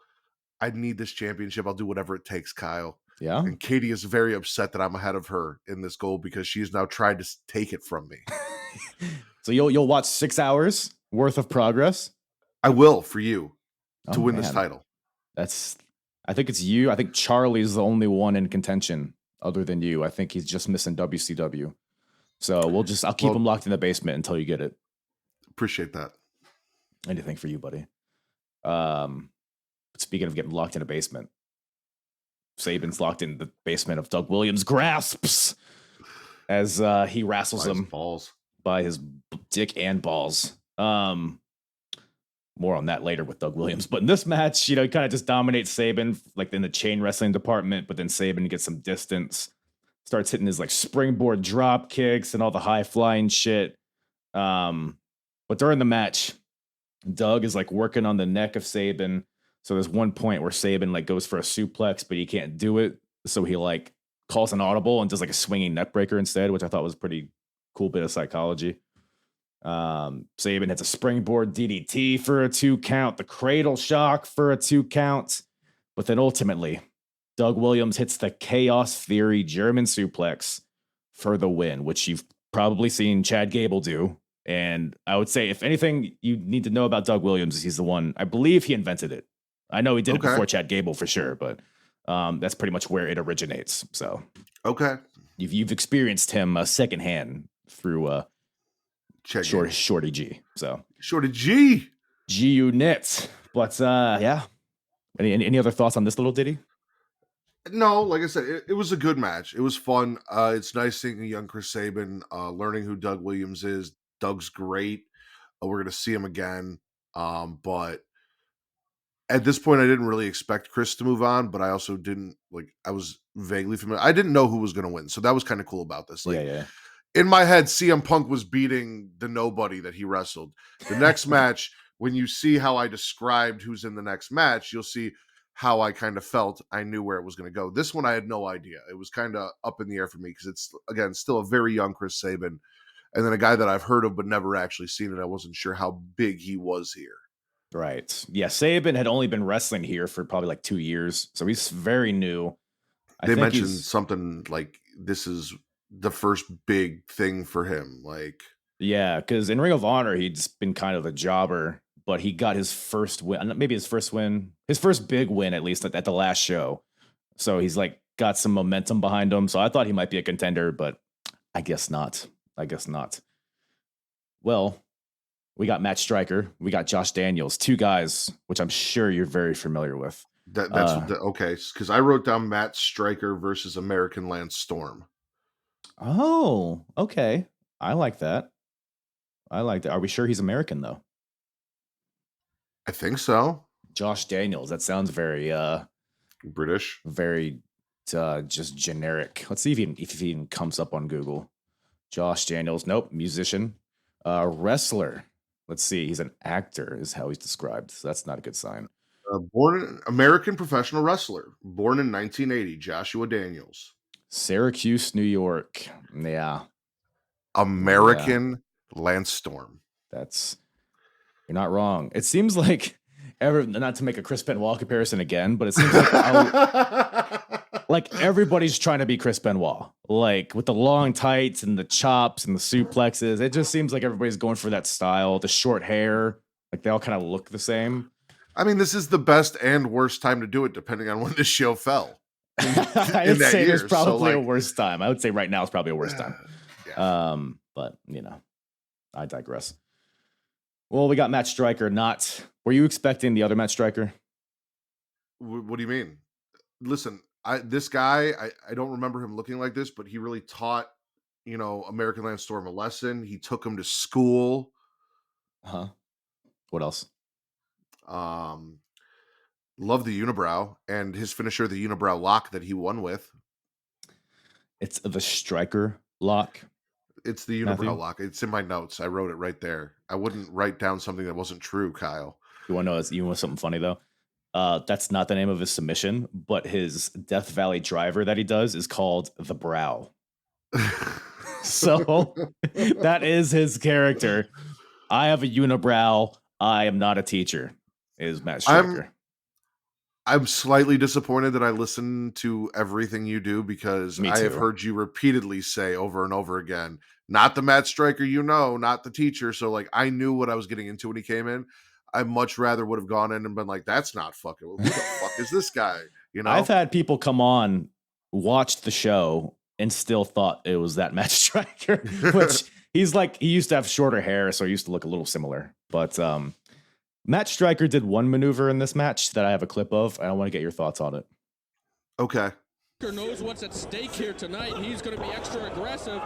I need this championship. I'll do whatever it takes, Kyle. Yeah. And Katie is very upset that I'm ahead of her in this goal because she's now tried to take it from me. So you'll watch 6 hours worth of Progress? I will, for you, to win this title. I think it's you. I think Charlie's the only one in contention other than you. I think he's just missing WCW. So I'll keep him locked in the basement until you get it. Appreciate that. Anything for you, buddy. Speaking of getting locked in a basement, Saban's locked in the basement of Doug Williams' grasps as he wrestles him balls by his dick and balls. More on that later with Doug Williams. But in this match, he kind of just dominates Sabin, like in the chain wrestling department. But then Sabin gets some distance, starts hitting his like springboard drop kicks and all the high flying shit. But during the match, Doug is like working on the neck of Sabin. So there's one point where Sabin like goes for a suplex, but he can't do it. So he like calls an audible and does like a swinging neck breaker instead, which I thought was a pretty cool bit of psychology. Sabin hits a springboard DDT for a 2 count, the cradle shock for a 2 count. But then ultimately, Doug Williams hits the Chaos Theory German suplex for the win, which you've probably seen Chad Gable do. And I would say, if anything you need to know about Doug Williams, is he's the one, I believe he invented it. I know he did it before Chad Gable for sure, but that's pretty much where it originates. So, okay, you've experienced him secondhand through Shorty G. So Shorty G Unit. But yeah. Any other thoughts on this little ditty? No, like I said, it was a good match. It was fun. It's nice seeing a young Chris Sabin, learning who Doug Williams is. Doug's great. We're gonna see him again. But at this point, I didn't really expect Chris to move on, but I also didn't I was vaguely familiar. I didn't know who was gonna win, so that was kind of cool about this. Yeah. In my head, CM Punk was beating the nobody that he wrestled. The next match, when you see how I described who's in the next match, you'll see how I kind of felt. I knew where it was going to go. This one, I had no idea. It was kind of up in the air for me because it's, again, still a very young Chris Sabin. And then a guy that I've heard of but never actually seen it. I wasn't sure how big he was here. Right. Yeah, Sabin had only been wrestling here for probably like 2 years. So he's very new. They mentioned something like this is the first big thing for him. Yeah, because in Ring of Honor, he's been kind of a jobber, but he got his first win, maybe his first big win, at least at the last show. So he's got some momentum behind him. So I thought he might be a contender, but I guess not. Well, we got Matt Striker. We got Josh Daniels, 2 guys, which I'm sure you're very familiar with. That's okay, because I wrote down Matt Striker versus American Lance Storm. Oh, okay. I like that. Are we sure he's American, though? I think so. Josh Daniels. That sounds very British. Very just generic. Let's see if he even comes up on Google. Josh Daniels. Nope. Musician. Wrestler. Let's see. He's an actor, is how he's described. So that's not a good sign. American professional wrestler. Born in 1980. Joshua Daniels. Syracuse, New York. Yeah. American Lance Storm. You're not wrong. It seems like not to make a Chris Benoit comparison again, but it seems like everybody's trying to be Chris Benoit, with the long tights and the chops and the suplexes. It just seems like everybody's going for that style, the short hair, they all kind of look the same. I mean, this is the best and worst time to do it, depending on when this show fell. I'd say there's probably a worse time. I would say right now is probably a worse time. Yeah. But I digress. Well, we got Matt Striker. Were you expecting the other Matt Striker? What do you mean? Listen, this guy, I don't remember him looking like this, but he really taught, American Lance Storm a lesson. He took him to school. What else? Love the unibrow and his finisher, the unibrow lock that he won with. It's the Striker lock. It's the unibrow lock. It's in my notes. I wrote it right there. I wouldn't write down something that wasn't true, Kyle. You want to know something funny, though? That's not the name of his submission, but his Death Valley driver that he does is called the Brow. So that is his character. I have a unibrow. I am not a teacher, is Matt Striker. I'm slightly disappointed that I listen to everything you do because I have heard you repeatedly say over and over again, not the Matt Striker, not the teacher. So I knew what I was getting into when he came in. I much rather would have gone in and been like, that's not fucking, who the fuck is this guy? I've had people come on, watched the show, and still thought it was that Matt Striker, which he used to have shorter hair, so he used to look a little similar. But Matt Striker did one maneuver in this match that I have a clip of, and I want to get your thoughts on it. Okay. Knows what's at stake here tonight. He's going to be extra aggressive.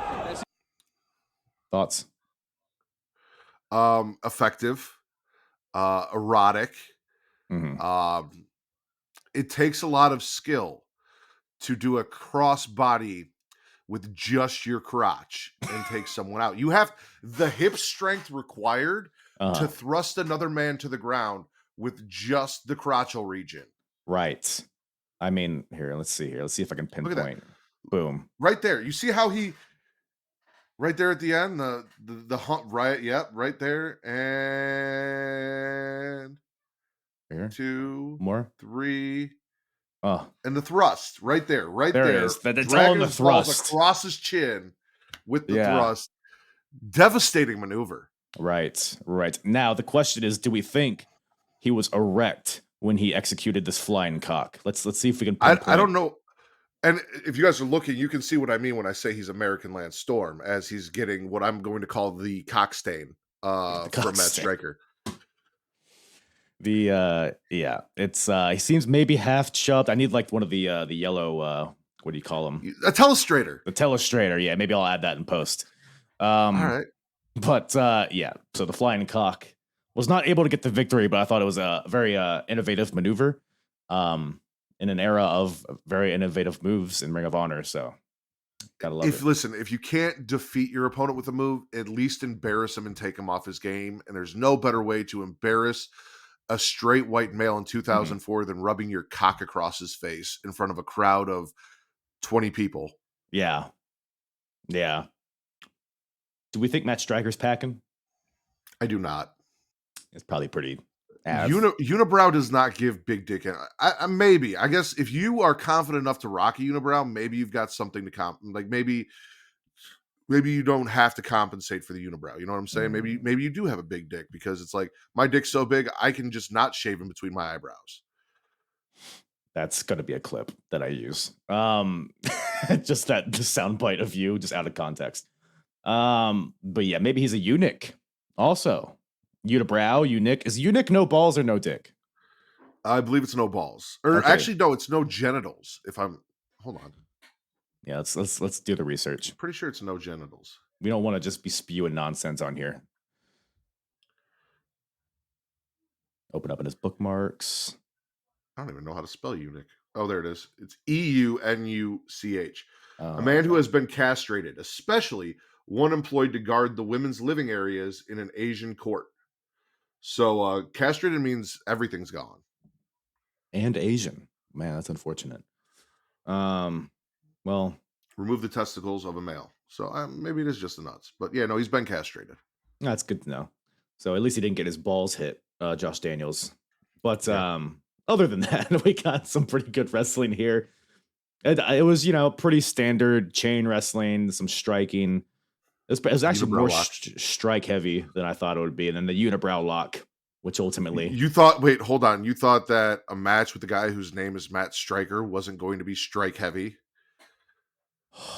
Thoughts? Effective. erotic. Mhm. It takes a lot of skill to do a cross body with just your crotch and take someone out. You have the hip strength required to Uh-huh. thrust another man to the ground with just the crotchal region. Right. I mean, let's see if I can Look at that. pinpoint. Boom. Right there. You see how he right there at the end, the hump, right? Yep, right there. And Here. 2, More. 3, Oh, and the thrust right there, right there it there. is. That's all in Dragging the his balls thrust. across his chin with the Yeah. thrust. Devastating maneuver. Right. Now the question is, do we think he was erect when he executed this flying cock? Let's see if we can pinpoint. I don't know. And if you guys are looking, you can see what I mean when I say he's American Lance Storm, as he's getting what I'm going to call the Cockstain from Matt Cockstain. Striker. It's he seems maybe half chubbed. I need like one of the yellow what do you call them? A Telestrator. The Telestrator. Yeah, maybe I'll add that in post. All right. But yeah, so the flying cock was not able to get the victory, but I thought it was a very innovative maneuver. In an era of very innovative moves in Ring of Honor, so gotta love it. Listen, if you can't defeat your opponent with a move, at least embarrass him and take him off his game. And there's no better way to embarrass a straight white male in 2004 than rubbing your cock across his face in front of a crowd of 20 people. Yeah. Do we think Matt Striker's packing? I do not. It's probably pretty. Unibrow does not give big dick. Maybe. I guess if you are confident enough to rock a unibrow, maybe you've got something to maybe you don't have to compensate for the unibrow. You know what I'm saying? Maybe you do have a big dick because it's like my dick's so big I can just not shave in between my eyebrows. That's gonna be a clip that I use. Just the soundbite of you, just out of context. But yeah, maybe he's a eunuch. Also, unibrow, eunuch. Is eunuch no balls or no dick? I believe it's no balls. Or Okay. actually, no, it's no genitals. Hold on. Yeah, let's do the research. I'm pretty sure it's no genitals. We don't want to just be spewing nonsense on here. Open up in his bookmarks. I don't even know how to spell eunuch. Oh, there it is. It's EUNUCH. Oh. A man who has been castrated, especially one employed to guard the women's living areas in an Asian court. So castrated means everything's gone. And Asian. Man, that's unfortunate. Well, remove the testicles of a male. So maybe it is just the nuts. But yeah, no, he's been castrated. That's good to know. So at least he didn't get his balls hit, Josh Daniels. But other than that, we got some pretty good wrestling here. It was, pretty standard chain wrestling, some striking. It was actually more strike heavy than I thought it would be. And then the unibrow lock, which ultimately... Wait, hold on. You thought that a match with the guy whose name is Matt Striker wasn't going to be strike heavy?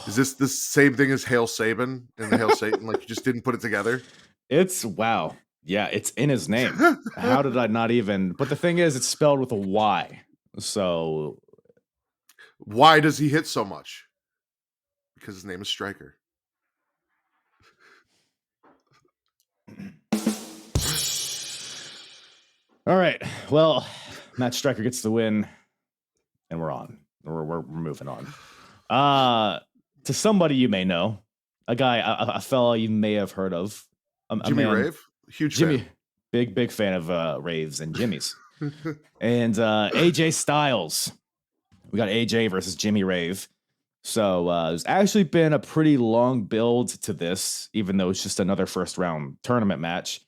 Is this the same thing as Hail Sabin and the Hail Satan? Like you just didn't put it together? It's wow. Yeah, it's in his name. How did I not even... But the thing is, it's spelled with a Y. So... Why does he hit so much? Because his name is Striker. All right. Well, Matt Striker gets the win, and we're on. We're moving on. To somebody you may know, a guy, a fella you may have heard of, Jimmy Rave, huge Jimmy, fan. big fan of Raves and Jimmys, and AJ Styles. We got AJ versus Jimmy Rave. So there's actually been a pretty long build to this, even though it's just another first round tournament match.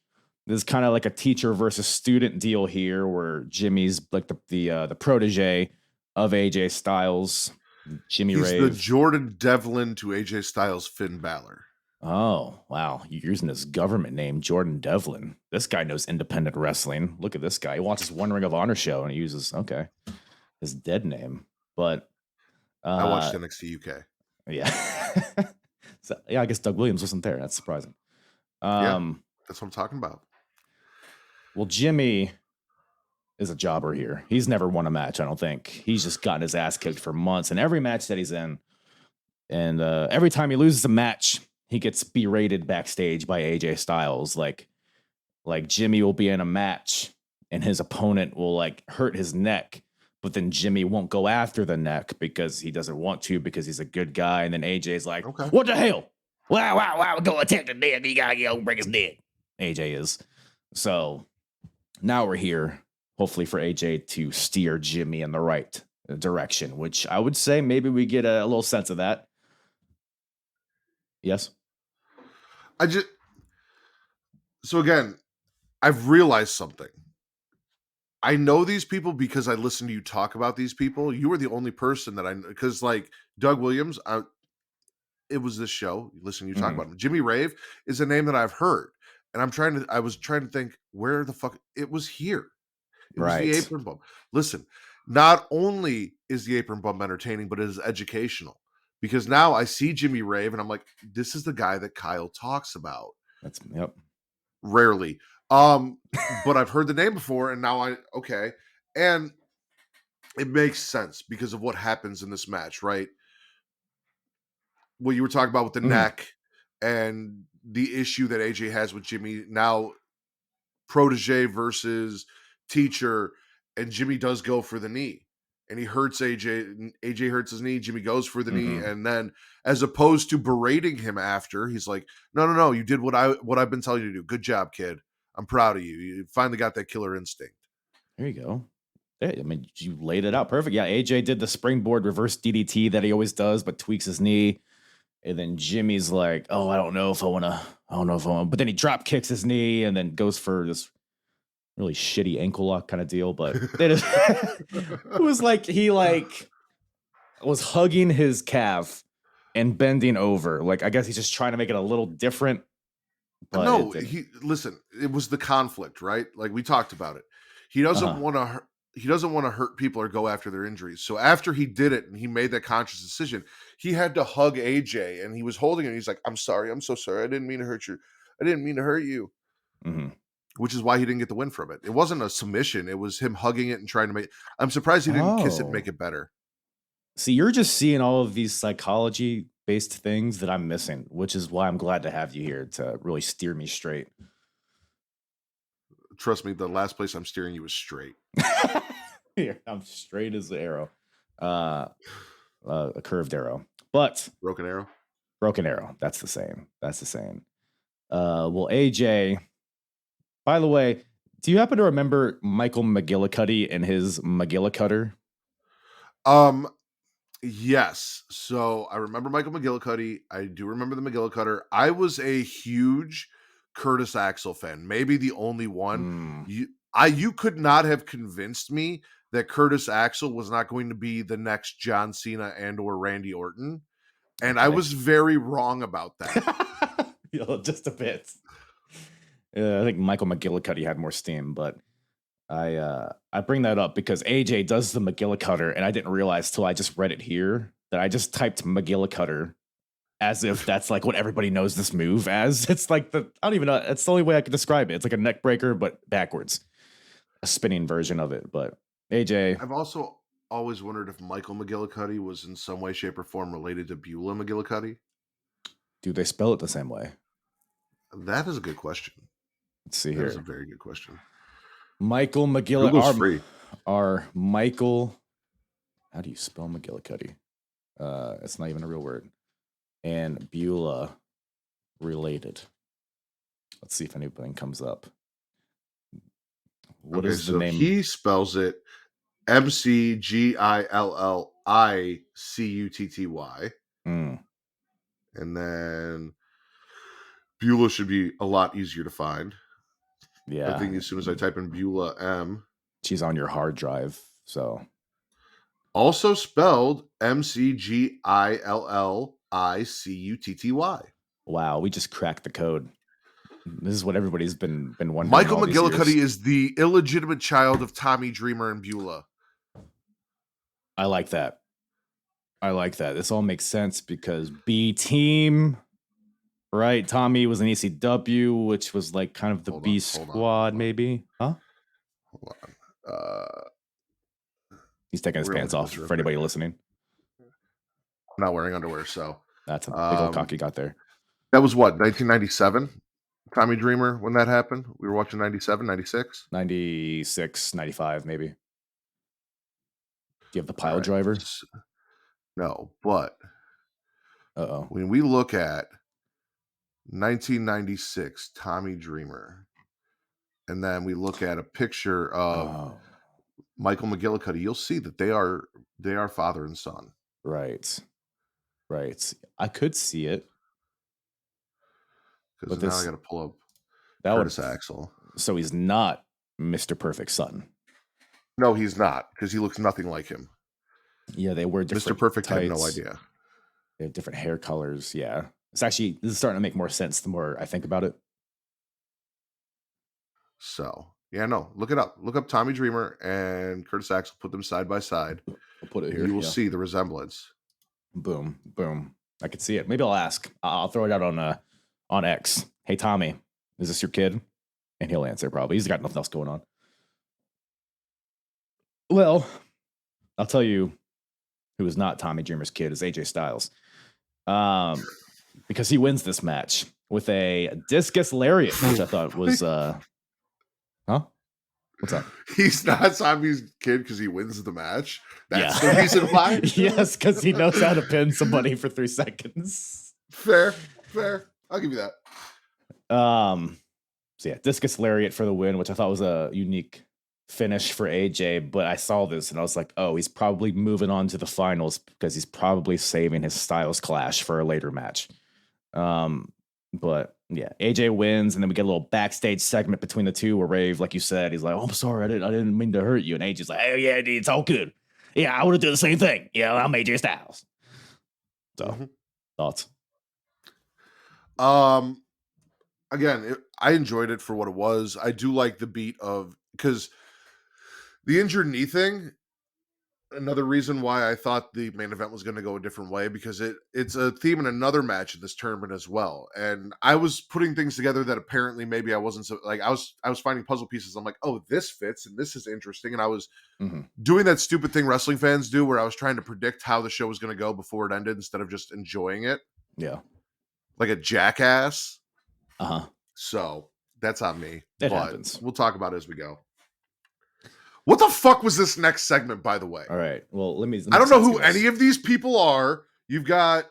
This is kind of like a teacher versus student deal here, where Jimmy's like the protege of AJ Styles. He's Rave. The Jordan Devlin to AJ Styles Finn Balor. Oh, wow. You're using his government name, Jordan Devlin. This guy knows independent wrestling. Look at this guy. He wants his One Ring of Honor show, and he uses, his dead name. But I watched NXT UK. Yeah. So, yeah, I guess Doug Williams wasn't there. That's surprising. Yeah, that's what I'm talking about. Well, Jimmy is a jobber here. He's never won a match, I don't think. He's just gotten his ass kicked for months in every match that he's in. And every time he loses a match, he gets berated backstage by AJ Styles. Like, like Jimmy will be in a match and his opponent will like hurt his neck, but then Jimmy won't go after the neck because he doesn't want to because he's a good guy. And then AJ's like, Okay. what the hell? Wow, go attack the neck. You gotta break his neck. AJ is. So now we're here, hopefully for AJ to steer Jimmy in the right direction, which I would say maybe we get a little sense of that. Yes. So again, I've realized something. I know these people because I listen to you talk about these people. You were the only person that I know, because like Doug Williams, it was this show. Listen, you talk about him. Jimmy Rave is a name that I've heard, and I was trying to think where the fuck it was here. It was the Apron Bump. Listen, not only is the Apron Bump entertaining, but it is educational, because now I see Jimmy Rave and I'm like, this is the guy that Kyle talks about. That's yep. Rarely. But I've heard the name before, and now and it makes sense because of what happens in this match, right? What you were talking about with the neck and the issue that AJ has with Jimmy, now protege versus teacher, and Jimmy does go for the knee and he hurts AJ hurts his knee, Jimmy goes for the knee, and then as opposed to berating him after, he's like, no, you did what I've been telling you to do. Good job, kid. I'm proud of you. You finally got that killer instinct. There you go. I mean, you laid it out perfect. Yeah, AJ did the springboard reverse DDT that he always does, but tweaks his knee. And then Jimmy's like, oh, I don't know if I want to. But then he drop kicks his knee and then goes for this really shitty ankle lock kind of deal. But it was like he was hugging his calf and bending over. Like, I guess he's just trying to make it a little different. But no, listen, it was the conflict, right? Like we talked about it. He doesn't want to. He doesn't want to hurt people or go after their injuries. So after he did it and he made that conscious decision, he had to hug AJ and he was holding him. He's like, I'm sorry. I'm so sorry. I didn't mean to hurt you. I didn't mean to hurt you. Which is why he didn't get the win from it. It wasn't a submission. It was him hugging it and trying to make. I'm surprised he didn't kiss it and make it better. See, you're just seeing all of these psychology based things that I'm missing, which is why I'm glad to have you here to really steer me straight. Trust me, the last place I'm steering you is straight. Here, I'm straight as the arrow. A curved arrow. But broken arrow. That's the same. Well, AJ, by the way, do you happen to remember Michael McGillicuddy and his McGillicutter? Yes. So I remember Michael McGillicuddy. I do remember the McGillicutter. I was a huge Curtis Axel fan, maybe the only one. You could not have convinced me that Curtis Axel was not going to be the next John Cena and or Randy Orton, and I was very wrong about that. Just a bit. I think Michael McGillicuddy had more steam, but I bring that up because AJ does the McGillicutter, and I didn't realize till I just read it here that I just typed McGillicutter as if that's like what everybody knows this move as. It's like I don't even know. It's the only way I could describe it. It's like a neck breaker, but backwards. A spinning version of it. But AJ. I've also always wondered if Michael McGillicuddy was in some way, shape, or form related to Beulah McGillicuddy. Do they spell it the same way? That is a good question. Let's see here. That is a very good question. Michael McGillicuddy. Michael. How do you spell McGillicuddy? It's not even a real word. And Beulah related. Let's see if anything comes up. What is the name? He spells it McGillicutty. And then Beulah should be a lot easier to find. Yeah. I think as soon as I type in Beulah M. She's on your hard drive. So. Also spelled McGillicutty. Wow, we just cracked the code. This is what everybody's been wondering. Michael McGillicuddy is the illegitimate child of Tommy Dreamer and Beulah. I like that. This all makes sense because B Team, right? Tommy was in ECW, which was like kind of the B Squad, maybe. Huh? Hold on. He's taking his pants off for anybody listening. I'm not wearing underwear, so that's a big old cock you got there. That was what, 1997? Tommy Dreamer when that happened? We were watching 97, 96? 96, 95, maybe. Do you have the pile Alright. driver? No, but Uh-oh. when we look at 1996 Tommy Dreamer, and then we look at a picture of Michael McGillicuddy, you'll see that they are father and son. Right. I could see it. Because now I got to pull up Curtis Axel. So he's not Mr. Perfect's son. No, he's not, because he looks nothing like him. Yeah, they wear different Mr. Perfect tights. had no idea. They have different hair colors. Yeah. This is starting to make more sense the more I think about it. So, yeah, no, look it up. Look up Tommy Dreamer and Curtis Axel, put them side by side. I'll put it here. You will see the resemblance. Boom. I could see it. Maybe I'll ask. I'll throw it out on X. Hey, Tommy, is this your kid? And he'll answer probably. He's got nothing else going on. Well, I'll tell you who is not Tommy Dreamer's kid is AJ Styles. Because he wins this match with a discus lariat, which I thought was huh? What's up? He's not Tommy's kid because he wins the match. That's the reason why. Yes, because he knows how to pin somebody for 3 seconds. Fair. I'll give you that. So yeah, discus lariat for the win, which I thought was a unique finish for AJ. But I saw this and I was like, oh, he's probably moving on to the finals because he's probably saving his Styles clash for a later match. But yeah, AJ wins, and then we get a little backstage segment between the two where Rave, like you said, he's like, "Oh, I'm sorry, I didn't mean to hurt you," and AJ's like, "Oh yeah, it's all good. Yeah, I would have done the same thing. Yeah, I'm AJ Styles." So, thoughts? Again, I enjoyed it for what it was. I do like the beat of, because the injured knee thing. Another reason why I thought the main event was going to go a different way, because it's a theme in another match in this tournament as well. And I was putting things together that apparently maybe I wasn't so, like, I was finding puzzle pieces. I'm like, oh, this fits and this is interesting. And I was doing that stupid thing wrestling fans do where I was trying to predict how the show was going to go before it ended instead of just enjoying it. Yeah. Like a jackass. Uh-huh. So that's on me. That happens. We'll talk about it as we go. What the fuck was this next segment, by the way? All right. Well, let me I don't know who any of these people are. You've got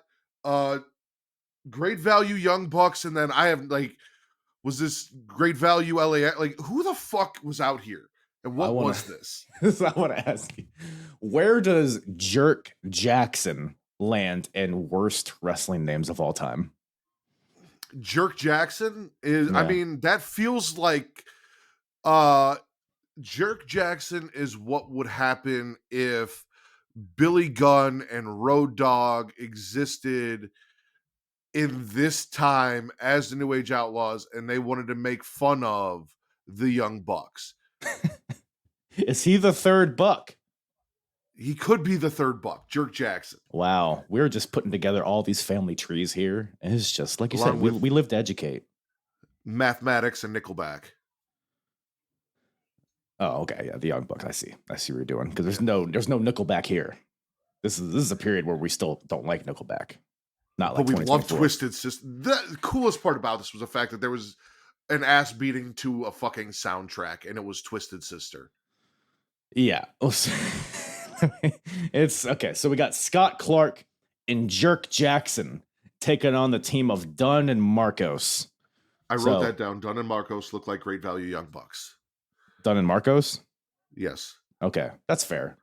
Great Value Young Bucks, and then I have, like, was this Great Value LAX? Like, who the fuck was out here? And what was this? I want to ask you, where does Jerk Jackson land in worst wrestling names of all time? Jerk Jackson is, I mean, that feels like Jerk Jackson is what would happen if Billy Gunn and Road Dogg existed in this time as the New Age Outlaws and they wanted to make fun of the Young Bucks. Is he the third Buck? He could be the third Buck, Jerk Jackson. Wow. We're just putting together all these family trees here. And it's just, like you said, we live to educate. Mathematics and Nickelback. Oh, okay. Yeah, the Young Bucks. I see what you're doing. Because there's no Nickelback here. This is a period where we still don't like Nickelback. Not like, but we love Twisted Sister. The coolest part about this was the fact that there was an ass beating to a fucking soundtrack, and it was Twisted Sister. Yeah. It's okay. So we got Scott Clark and Jerk Jackson taking on the team of Dunn and Marcos. I wrote that down. Dunn and Marcos look like Great Value Young Bucks. Dunn and Marcos? Yes. Okay. That's fair.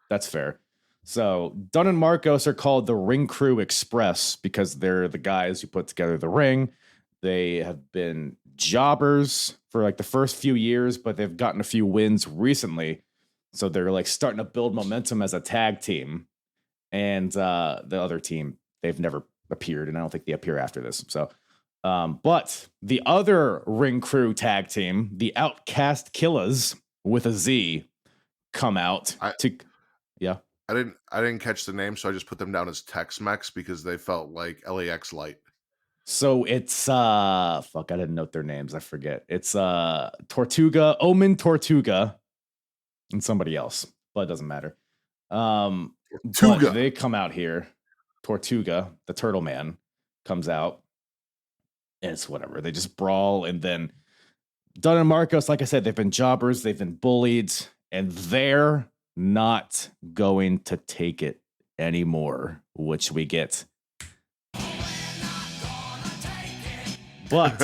So Dunn and Marcos are called the Ring Crew Express because they're the guys who put together the ring. They have been jobbers for like the first few years, but they've gotten a few wins recently. So they're like starting to build momentum as a tag team. And the other team, they've never appeared, and I don't think they appear after this. So, but the other Ring Crew tag team, the Outcast Killers with a Z, come out yeah. I didn't catch the name, so I just put them down as Tex-Mex because they felt like LAX light. So it's fuck, I didn't note their names. I forget. It's Tortuga, Omen Tortuga, and somebody else, but it doesn't matter. But they come out here. Tortuga, the Turtle Man, comes out, it's whatever. They just brawl, and then Dunn and Marcos, like I said, they've been jobbers, they've been bullied, and they're not going to take it anymore, which we get. But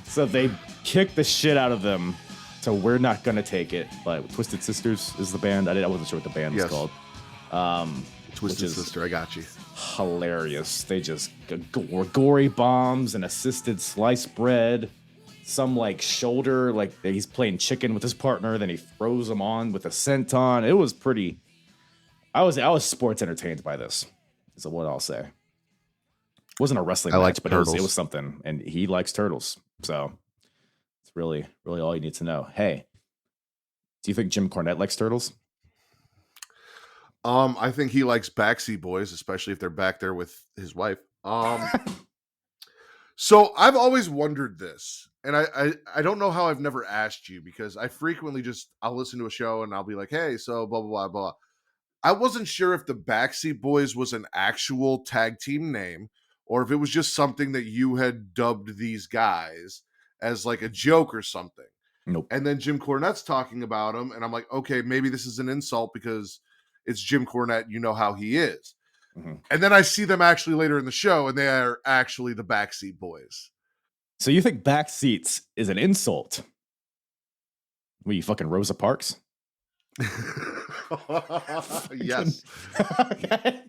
so they kick the shit out of them. So we're not gonna take it. But Twisted Sisters is the band. I wasn't sure what the band was called. Twisted Sister, I got you. Hilarious. They just gory bombs and assisted sliced bread. Some like shoulder, like he's playing chicken with his partner. Then he throws him on with a senton. It was pretty. I was sports entertained by this. Is what I'll say. It wasn't a wrestling match, but it was something. And he likes turtles, so it's really all you need to know. Hey, do you think Jim Cornette likes turtles? I think he likes backseat boys, especially if they're back there with his wife. So I've always wondered this, and I don't know how I've never asked you, because I frequently I'll listen to a show and I'll be like, hey, so blah, blah, blah, blah. I wasn't sure if the Backseat Boys was an actual tag team name, or if it was just something that you had dubbed these guys as like a joke or something. Nope. And then Jim Cornette's talking about him, and I'm like, okay, maybe this is an insult because it's Jim Cornette. You know how he is. Mm-hmm. And then I see them actually later in the show, and they are actually the Backseat Boys. So you think Backseats is an insult? What, you fucking Rosa Parks? Yes. Okay.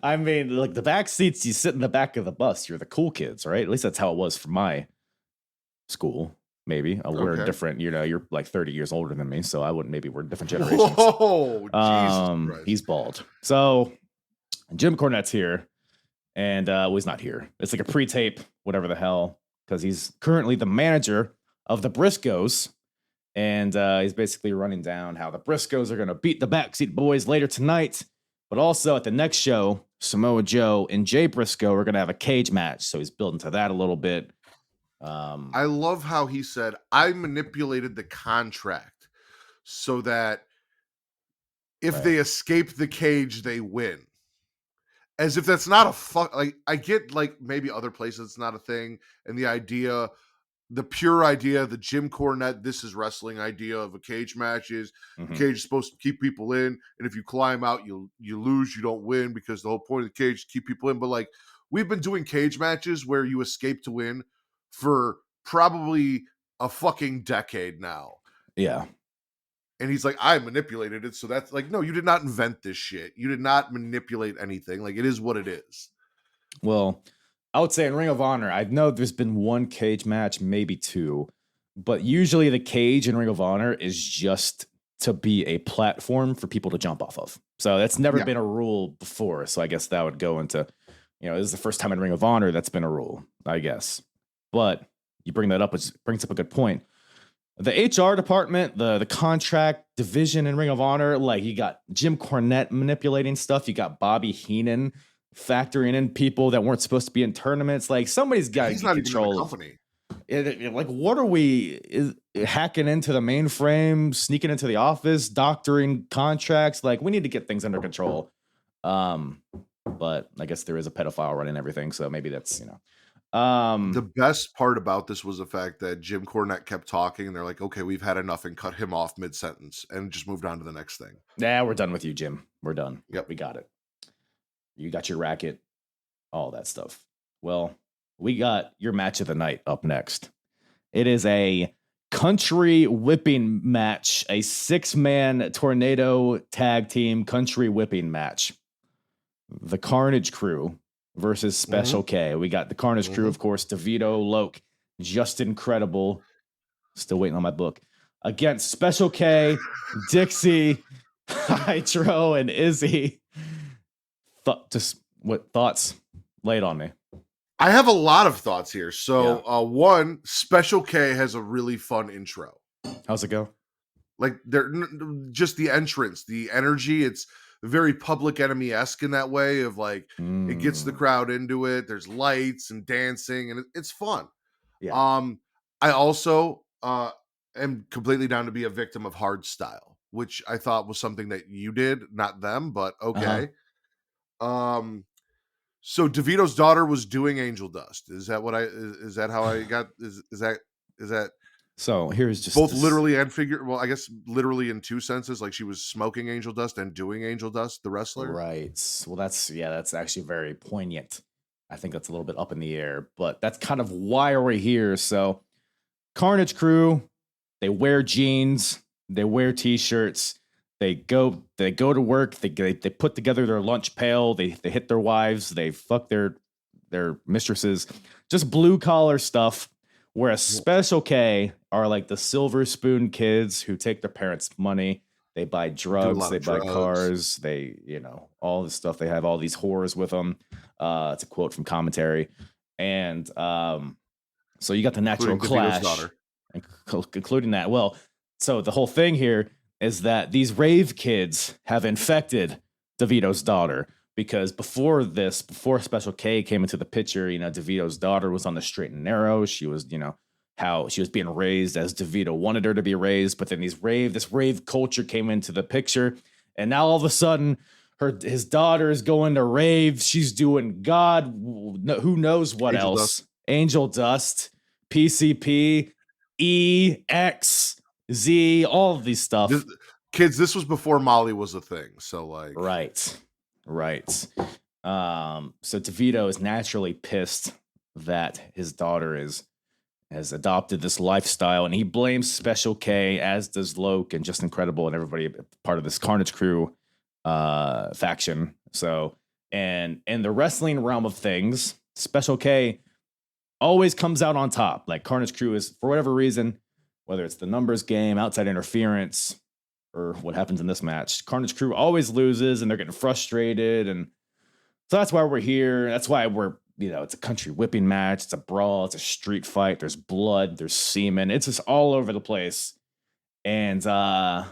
I mean, like the back seats, you sit in the back of the bus. You're the cool kids, right? At least that's how it was for my school. Maybe we're different. You know, you're like 30 years older than me, so I wouldn't. Maybe we're different generations. Oh, Jesus Christ. He's bald. So Jim Cornette's here, and he's not here. It's like a pre-tape, whatever the hell, because he's currently the manager of the Briscoes. And he's basically running down how the Briscoes are going to beat the Backseat Boys later tonight. But also at the next show, Samoa Joe and Jay Briscoe are going to have a cage match. So he's building to that a little bit. I love how he said, I manipulated the contract so that if they escape the cage, they win. As if that's not like, I get like maybe other places it's not a thing. And the pure idea, the Jim Cornette, this is wrestling idea of a cage match is the cage is supposed to keep people in. And if you climb out, you lose, you don't win, because the whole point of the cage is to keep people in. But like, we've been doing cage matches where you escape to win for probably a fucking decade now. Yeah. And he's like, I manipulated it. So that's like, no, you did not invent this shit. You did not manipulate anything. Like, it is what it is. Well, I would say in Ring of Honor, I know there's been one cage match, maybe two, but usually the cage in Ring of Honor is just to be a platform for people to jump off of. So that's never been a rule before. So I guess that would go into, this is the first time in Ring of Honor that's been a rule, I guess. But you bring that up, which brings up a good point. The HR department, the contract division in Ring of Honor, like you got Jim Cornette manipulating stuff. You got Bobby Heenan factoring in people that weren't supposed to be in tournaments. Like, somebody's got to get control of the company. Like, what are we hacking into the mainframe, sneaking into the office, doctoring contracts? Like, we need to get things under control. But I guess there is a pedophile running everything, so maybe that's the best part about this was the fact that Jim Cornette kept talking, and they're like, okay, we've had enough, and cut him off mid-sentence and just moved on to the next thing. Yeah, we're done with you, Jim. We're done. Yep, we got it. You got your racket, all that stuff. Well, we got your match of the night up next. It is a country whipping match, a 6-man tornado tag team country whipping match. The Carnage Crew versus Special K. We got the Carnage Crew, of course, DeVito, Loke, Just Incredible. Still waiting on my book. Against Special K, Dixie, Hydro, and Izzy. What thoughts? Lay it on me. I have a lot of thoughts here. So, one, Special K has a really fun intro. How's it go? Like, they're just the entrance, the energy. It's very Public Enemy-esque in that way of like, it gets the crowd into it. There's lights and dancing, and it's fun. Yeah. I also am completely down to be a victim of hard style, which I thought was something that you did, not them, but okay. So DeVito's daughter was doing angel dust. Is that how I got? Is that So here's just both literally and figure? Well, I guess literally in two senses. Like she was smoking angel dust and doing angel dust. The wrestler, right. Well, that's actually very poignant. I think that's a little bit up in the air, but that's kind of why we're here. So Carnage Crew, they wear jeans, they wear t-shirts, they go to work, they put together their lunch pail, they hit their wives, they fuck their mistresses, just blue collar stuff. Whereas Special K are like the silver spoon kids who take their parents' money, they buy drugs, they buy cars, they, all this stuff. They have all these whores with them. It's a quote from commentary. And so you got the natural clash, including that. Well, so the whole thing here is that these rave kids have infected DeVito's daughter, because before Special K came into the picture, DeVito's daughter was on the straight and narrow. She was, how she was being raised as DeVito wanted her to be raised. But then this rave culture came into the picture, and now all of a sudden his daughter is going to rave. She's doing God, who knows what Angel else. Dust. Angel Dust, PCP, E, X, Z, all of these stuff. Kids, this was before Molly was a thing. So like, right. So DeVito is naturally pissed that his daughter has adopted this lifestyle, and he blames Special K, as does Loke and Just Incredible and everybody part of this Carnage Crew faction. So, and in the wrestling realm of things, Special K always comes out on top. Like Carnage Crew is, for whatever reason, whether it's the numbers game, outside interference, or what happens in this match, Carnage Crew always loses and they're getting frustrated. And so that's why we're here. That's why we're, it's a country whipping match. It's a brawl. It's a street fight. There's blood. There's semen. It's just all over the place. And so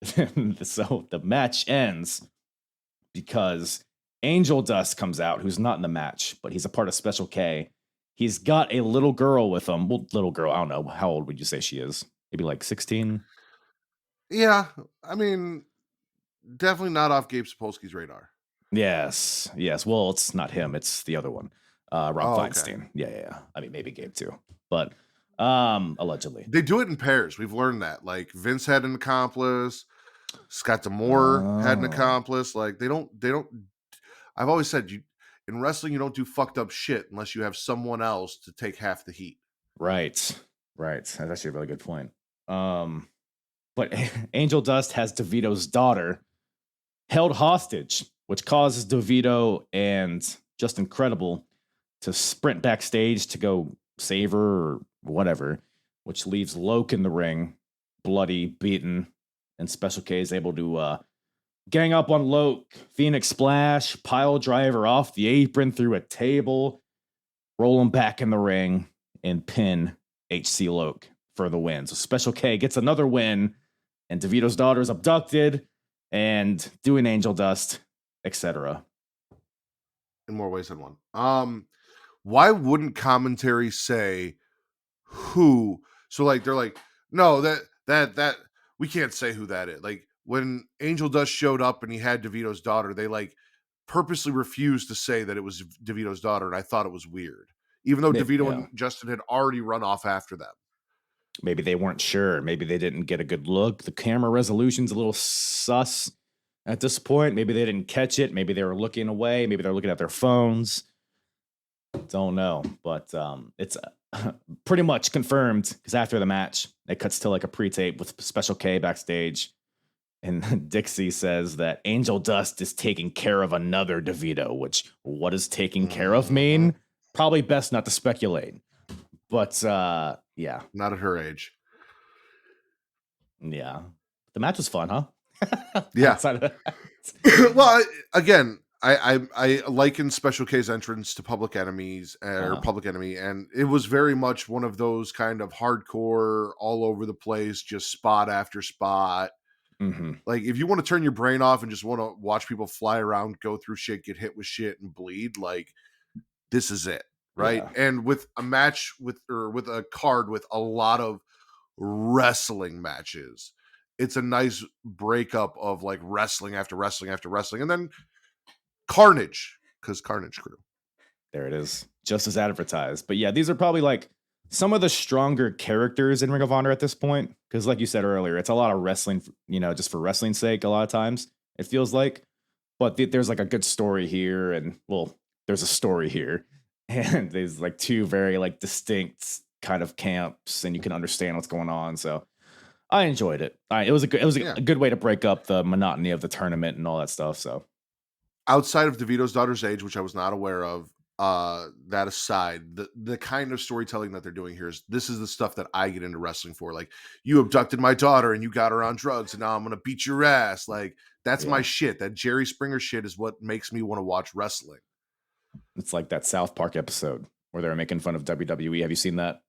the match ends because Angel Dust comes out, who's not in the match, but he's a part of Special K. He's got a little girl with him. Well, little girl, I don't know. How old would you say she is? Maybe like 16? Yeah. I mean, definitely not off Gabe Sapolsky's radar. Yes. Well, it's not him. It's the other one. Rob Feinstein. Okay. Yeah. I mean, maybe Gabe too. But allegedly. They do it in pairs. We've learned that. Like Vince had an accomplice. Scott D'Amore had an accomplice. Like they don't I've always said, in wrestling, you don't do fucked up shit unless you have someone else to take half the heat. Right. That's actually a really good point. But Angel Dust has DeVito's daughter held hostage, which causes DeVito and Just Incredible to sprint backstage to go save her or whatever, which leaves Loke in the ring, bloody, beaten, and Special K is able to gang up on Loke, Phoenix Splash, pile driver off the apron through a table, roll him back in the ring, and pin HC Loke for the win. So Special K gets another win, and DeVito's daughter is abducted and doing angel dust, etc. In more ways than one. Why wouldn't commentary say who? So like they're like, no, that we can't say who that is. Like when Angel Dust showed up and he had DeVito's daughter, they like purposely refused to say that it was DeVito's daughter, and I thought it was weird. Even though DeVito and Justin had already run off after them. Maybe they weren't sure. Maybe they didn't get a good look. The camera resolution's a little sus at this point. Maybe they didn't catch it. Maybe they were looking away. Maybe they're looking at their phones. Don't know. But it's pretty much confirmed, because after the match, it cuts to like a pre-tape with Special K backstage. And Dixie says that Angel Dust is taking care of another DeVito, which, what does taking care of mean? Probably best not to speculate. But yeah. Not at her age. Yeah. The match was fun, huh? Yeah. Well, again, I liken Special K's entrance to Public Enemies or Public Enemy, and it was very much one of those kind of hardcore, all over the place, just spot after spot. Mm-hmm. Like if you want to turn your brain off and just want to watch people fly around, go through shit, get hit with shit, and bleed, like this is it, right? Yeah. And with a match with a card with a lot of wrestling matches, it's a nice breakup of like wrestling after wrestling after wrestling, and then carnage because Carnage Crew. There it is. Just as advertised. But yeah, these are probably like some of the stronger characters in Ring of Honor at this point. Because like you said earlier, it's a lot of wrestling, just for wrestling's sake, a lot of times, it feels like. But there's like a good story here. And well, there's a story here. And there's like two very like distinct kind of camps. And you can understand what's going on. So I enjoyed it. It was a good way to break up the monotony of the tournament and all that stuff. So outside of DeVito's Daughter's Age, which I was not aware of, that aside, the kind of storytelling that they're doing here this is the stuff that I get into wrestling for. Like, you abducted my daughter and you got her on drugs and now I'm gonna beat your ass. Like, that's my shit. That Jerry Springer shit is what makes me want to watch wrestling. It's like that South Park episode where they were making fun of WWE. Have you seen that?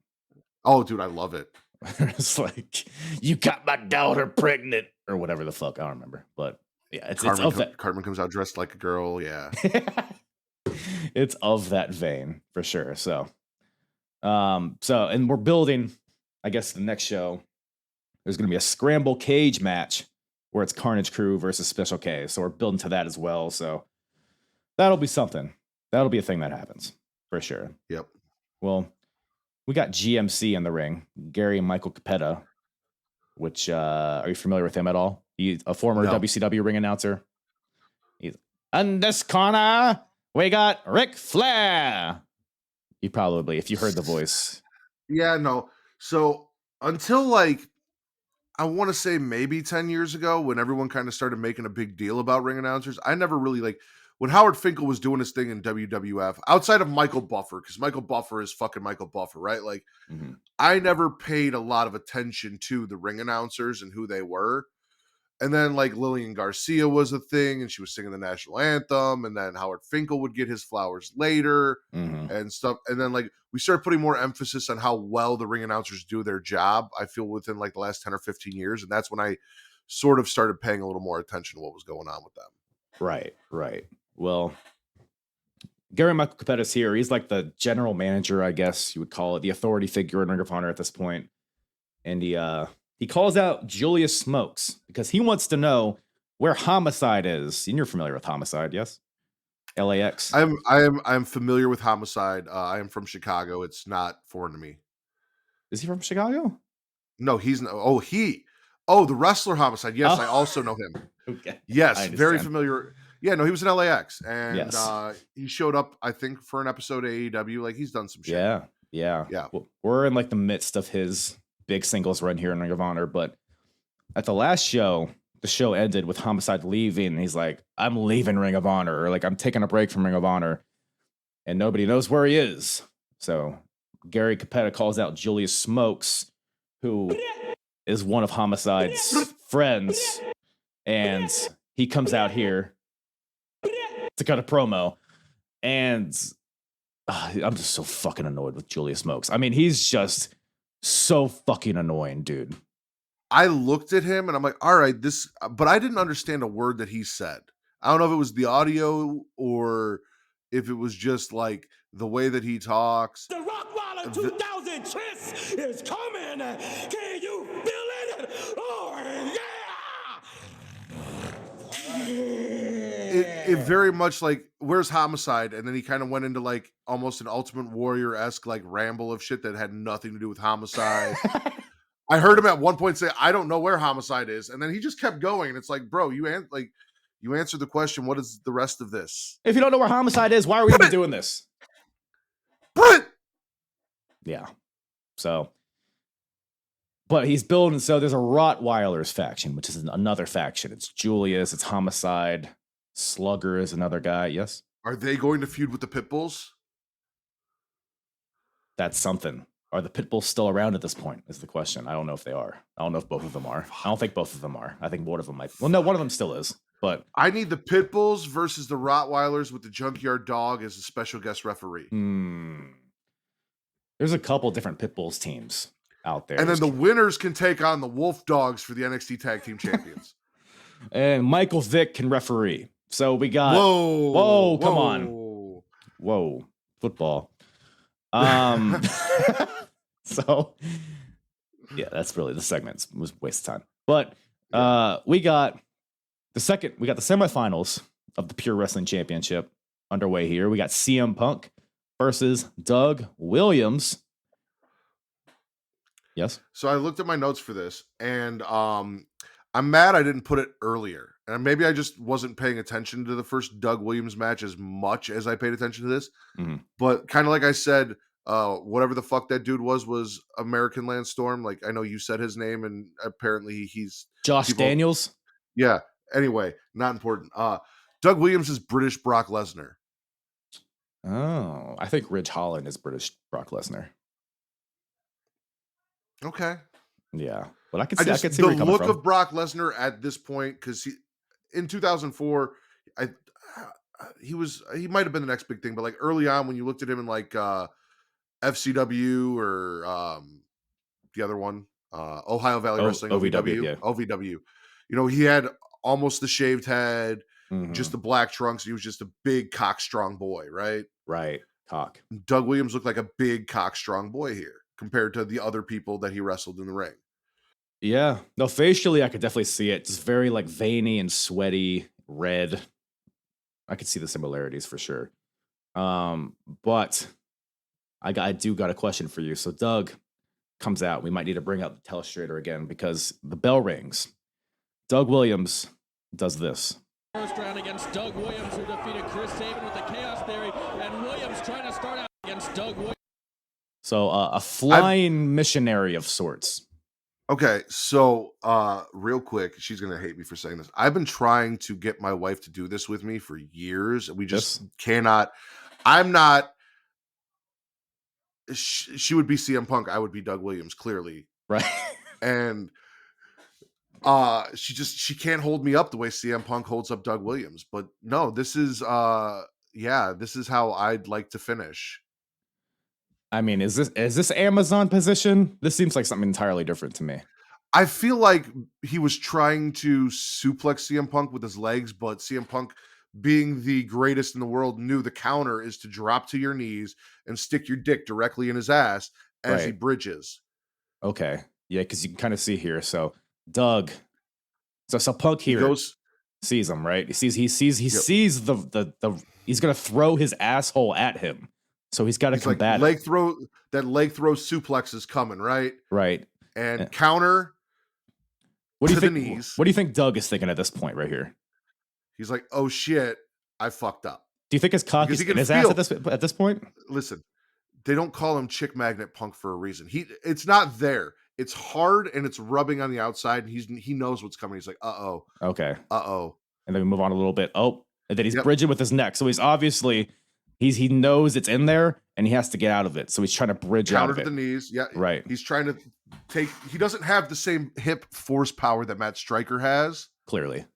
Oh, dude, I love it. It's like, you got my daughter pregnant or whatever the fuck. I don't remember. But yeah, Cartman comes out dressed like a girl. Yeah. It's of that vein for sure. So and we're building, I guess the next show, there's going to be a scramble cage match where it's Carnage Crew versus Special K. So we're building to that as well. So that'll be something. That'll be a thing that happens for sure. Yep. Well, we got GMC in the ring, Gary Michael Capetta, which, are you familiar with him at all? He's a former WCW ring announcer. He's in this corner. We got Ric Flair. You probably, if you heard the voice. Yeah, no. So until like, I want to say maybe 10 years ago, when everyone kind of started making a big deal about ring announcers, I never really like, when Howard Finkel was doing his thing in WWF, outside of Michael Buffer, because Michael Buffer is fucking Michael Buffer, right? Like, I never paid a lot of attention to the ring announcers and who they were. And then like Lillian Garcia was a thing and she was singing the national anthem. And then Howard Finkel would get his flowers later and stuff. And then like we started putting more emphasis on how well the ring announcers do their job, I feel, within like the last 10 or 15 years. And that's when I sort of started paying a little more attention to what was going on with them. Right. Well, Gary Michael Capetta's here. He's like the general manager, I guess you would call it, the authority figure in Ring of Honor at this point. And he calls out Julius Smokes because he wants to know where Homicide is. And you're familiar with Homicide, yes? LAX. I'm familiar with Homicide. I am from Chicago. It's not foreign to me. Is he from Chicago? No, he's not. The wrestler Homicide. Yes, I also know him. Okay. Yes, very familiar. Yeah, no, he was in LAX, and he showed up, I think, for an episode of AEW. Like, he's done some shit. Yeah. We're in like the midst of his big singles run here in Ring of Honor, but at the last show, the show ended with Homicide leaving, and he's like, I'm leaving Ring of Honor, or like, I'm taking a break from Ring of Honor, and nobody knows where he is. So Gary Capetta calls out Julius Smokes, who is one of Homicide's friends, and he comes out here to cut a promo, and I'm just so fucking annoyed with Julius Smokes. I mean, he's just so fucking annoying, dude. I looked at him and I'm like, all right, but I didn't understand a word that he said. I don't know if it was the audio or if it was just like the way that he talks. The Rockwaller 2000 Triss is coming. Can you feel it? Oh, yeah! It very much like, where's Homicide? And then he kind of went into like almost an Ultimate Warrior-esque like ramble of shit that had nothing to do with Homicide. I heard him at one point say, I don't know where Homicide is. And then he just kept going. And it's like, bro, you answered the question. What is the rest of this? If you don't know where Homicide is, why are we even doing this? Yeah. So, but he's building. So there's a Rottweilers faction, which is another faction. It's Julius, it's Homicide. Slugger is another guy. Yes. Are they going to feud with the Pitbulls? That's something. Are the Pitbulls still around at this point? Is the question. I don't know if they are. I don't know if both of them are. I don't think both of them are. I think one of them might. Well, no, one of them still is. But I need the Pitbulls versus the Rottweilers with the Junkyard Dog as a special guest referee. There's a couple different Pitbulls teams out there. And then the winners can take on the Wolf Dogs for the NXT Tag Team Champions. And Michael Vick can referee. So we got come on. Whoa. Football. So yeah, that's really the segment. It was a waste of time. But we got the semifinals of the Pure Wrestling Championship. underway here. We got CM Punk versus Doug Williams. Yes. So I looked at my notes for this, and I'm mad I didn't put it earlier. And maybe I just wasn't paying attention to the first Doug Williams match as much as I paid attention to this. Mm-hmm. But kind of like I said, whatever the fuck that dude was American Landstorm. Like, I know you said his name, and apparently he's Josh Daniels. Yeah. Anyway, not important. Doug Williams is British Brock Lesnar. Oh, I think Ridge Holland is British Brock Lesnar. Okay. Yeah, but I could see the where you're coming look from. of Brock Lesnar at this point, because in 2004, he might have been the next big thing, but like early on when you looked at him in like FCW or the other one, Ohio Valley Wrestling, OVW, yeah. OVW. You know, he had almost the shaved head, Mm-hmm. just the black trunks. He was just a big cock strong boy, right? Right, cock. Doug Williams looked like a big cock strong boy here compared to the other people that he wrestled in the ring. Yeah, no, facially I could definitely see it. Just very like veiny and sweaty, red. I could see the similarities for sure. But I do got a question for you. So Doug comes out. We might need to bring out the Telestrator again because the bell rings. Doug Williams does this. First round against Doug Williams, who defeated Chris Sabin with the Chaos Theory, and Williams trying to start out against Doug Williams. So a flying missionary of sorts. Okay, so real quick, she's gonna hate me for saying this. I've been trying to get my wife to do this with me for years, and we just cannot. I'm not. She would be CM Punk. I would be Doug Williams, clearly, right? And she can't hold me up the way CM Punk holds up Doug Williams. But no, this is this is how I'd like to finish. I mean, is this Amazon position? This seems like something entirely different to me. I feel like he was trying to suplex CM Punk with his legs, but CM Punk, being the greatest in the world, knew the counter is to drop to your knees and stick your dick directly in his ass as he bridges. Okay. Yeah, because you can kind of see here. So Doug, so Punk here sees him, right? He sees the he's gonna throw his asshole at him. So he's got to combat leg throw suplex is coming, right? Right. And counter. What do you think? The knees. What do you think Doug is thinking at this point right here? He's like, "Oh shit, I fucked up." Do you think his cock is in his ass at this point? Listen, they don't call him Chick Magnet Punk for a reason. It's not there. It's hard and it's rubbing on the outside, and he knows what's coming. He's like, "Uh-oh." Okay. Uh-oh. And then we move on a little bit. Oh, and then he's bridging with his neck. So he's obviously he knows it's in there and he has to get out of it. So he's trying to bridge out of it. Counter to the knees. Yeah. Right. He's trying to he doesn't have the same hip force power that Matt Stryker has. Clearly.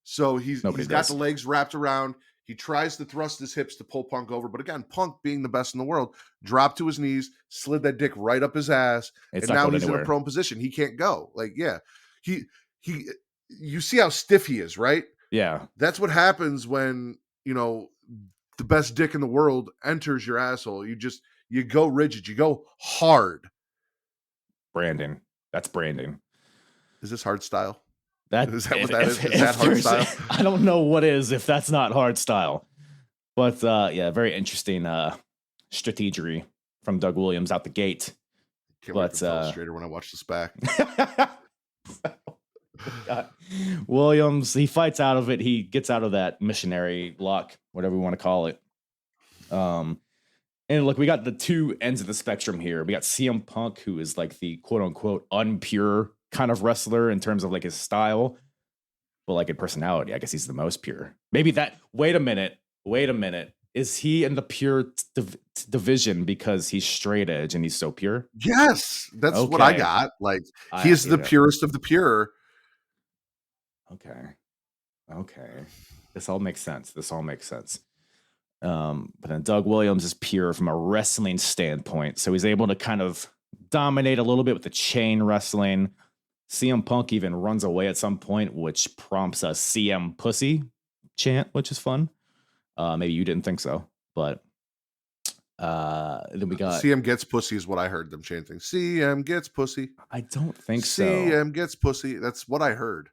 So he's got the legs wrapped around. He tries to thrust his hips to pull Punk over. But again, Punk, being the best in the world, dropped to his knees, slid that dick right up his ass. And now he's in a prone position. He can't go. Like, yeah. You see how stiff he is, right? Yeah. That's what happens when, the best dick in the world enters your asshole. You go rigid. You go hard. Branding. That's branding. Is this hard style? Is that what that is? Is that hard style? I don't know what is if that's not hard style. But very interesting strategery from Doug Williams out the gate. Can't wait for Telestrator when I watch this back. Williams, he fights out of it. He gets out of that missionary lock, whatever we want to call it. And look, we got the two ends of the spectrum here. We got CM Punk, who is like the quote unquote unpure kind of wrestler in terms of like his style, but like in personality, I guess he's the most pure. Maybe that. Wait a minute. Is he in the pure division because he's straight edge and he's so pure? Yes, that's what I got. Like, he is the purest of the pure. Okay. This all makes sense. But then Doug Williams is pure from a wrestling standpoint. So he's able to kind of dominate a little bit with the chain wrestling. CM Punk even runs away at some point, which prompts a CM Pussy chant, which is fun. Maybe you didn't think so, but then we got CM gets pussy is what I heard them chanting. CM gets pussy. I don't think so. CM gets pussy. That's what I heard.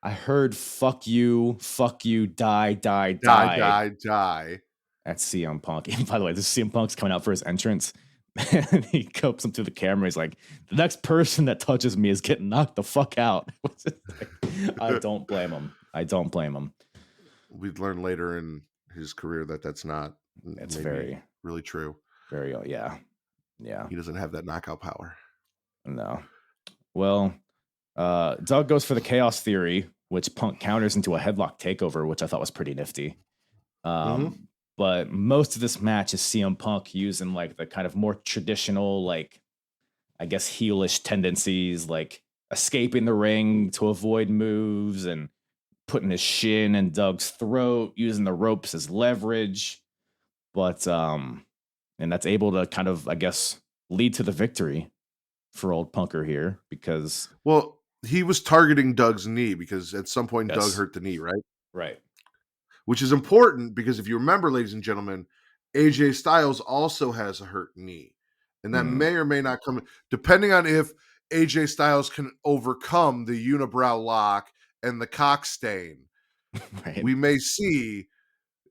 I heard fuck you, die. at CM Punk. And by the way, this CM Punk's coming out for his entrance. And he copes him to the camera. He's like, the next person that touches me is getting knocked the fuck out. I don't blame him. I don't blame him. We'd learn later in his career that that's not. It's very really true. Very, yeah. He doesn't have that knockout power. No. Well, Doug goes for the Chaos Theory, which Punk counters into a headlock takeover, which I thought was pretty nifty. But most of this match is CM Punk using like the kind of more traditional, like, I guess, heelish tendencies, like escaping the ring to avoid moves and putting his shin in Doug's throat, using the ropes as leverage. But, and that's able to kind of, I guess, lead to the victory for old Punker here because. Well, he was targeting Doug's knee because at some point Doug hurt the knee, right? Right. Which is important because if you remember, ladies and gentlemen, AJ Styles also has a hurt knee. And that may or may not come, depending on if AJ Styles can overcome the unibrow lock and the Cockstain. Right. We may see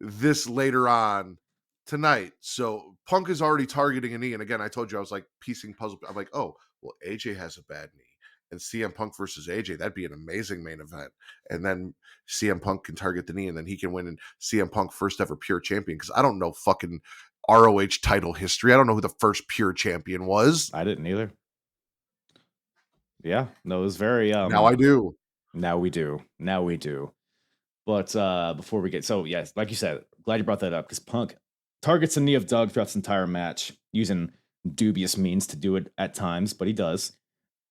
this later on tonight. So Punk is already targeting a knee. And again, I told you I was like piecing puzzle. I'm like, oh, well, AJ has a bad knee. And CM Punk versus AJ, that'd be an amazing main event. And then CM Punk can target the knee, and then he can win. And CM Punk first ever pure champion, because I don't know fucking ROH title history. I don't know who the first pure champion was. I didn't either. Yeah, no, it was very. Now I do. Now we do. But before we get, so yes, like you said, glad you brought that up because Punk targets the knee of Doug throughout this entire match using dubious means to do it at times, but he does.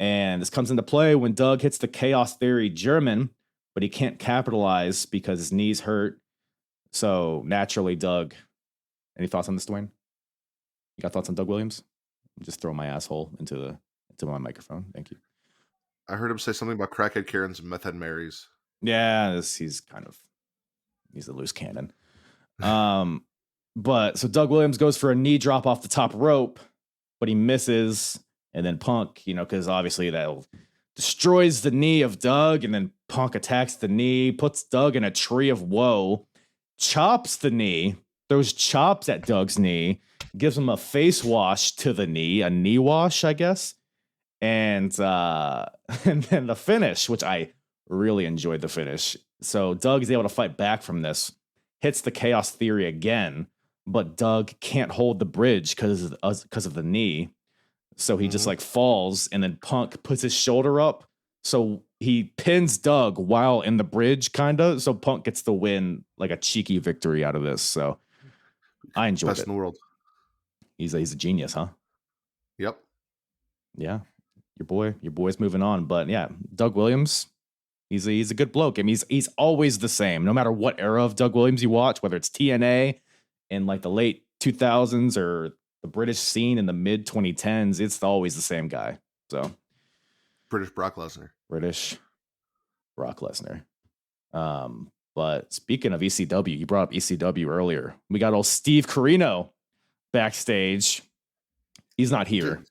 And this comes into play when Doug hits the Chaos Theory German, but he can't capitalize because his knees hurt. So naturally, Doug. Any thoughts on this, Dwayne? You got thoughts on Doug Williams? Just throw my asshole into my microphone. Thank you. I heard him say something about crackhead Karens and meth head Marys. Yeah, he's a loose cannon. But so Doug Williams goes for a knee drop off the top rope, but he misses. And then Punk, because obviously that destroys the knee of Doug. And then Punk attacks the knee, puts Doug in a tree of woe, chops the knee, throws chops at Doug's knee, gives him a face wash to the knee, a knee wash, I guess. And then the finish, which I really enjoyed the finish. So Doug is able to fight back from this, hits the Chaos Theory again, but Doug can't hold the bridge because of the knee. So he just like falls, and then Punk puts his shoulder up. So he pins Doug while in the bridge, kind of. So Punk gets the win, like a cheeky victory out of this. So I enjoyed it. Best in the world. He's a genius, huh? Yep. Yeah. Your boy's moving on. But yeah, Doug Williams, he's a good bloke. I mean, he's always the same. No matter what era of Doug Williams you watch, whether it's TNA in like the late 2000s or the British scene in the mid 2010s, it's always the same guy. So British Brock Lesnar. But speaking of ECW, you brought up ECW earlier. We got old Steve Corino backstage. He's not here.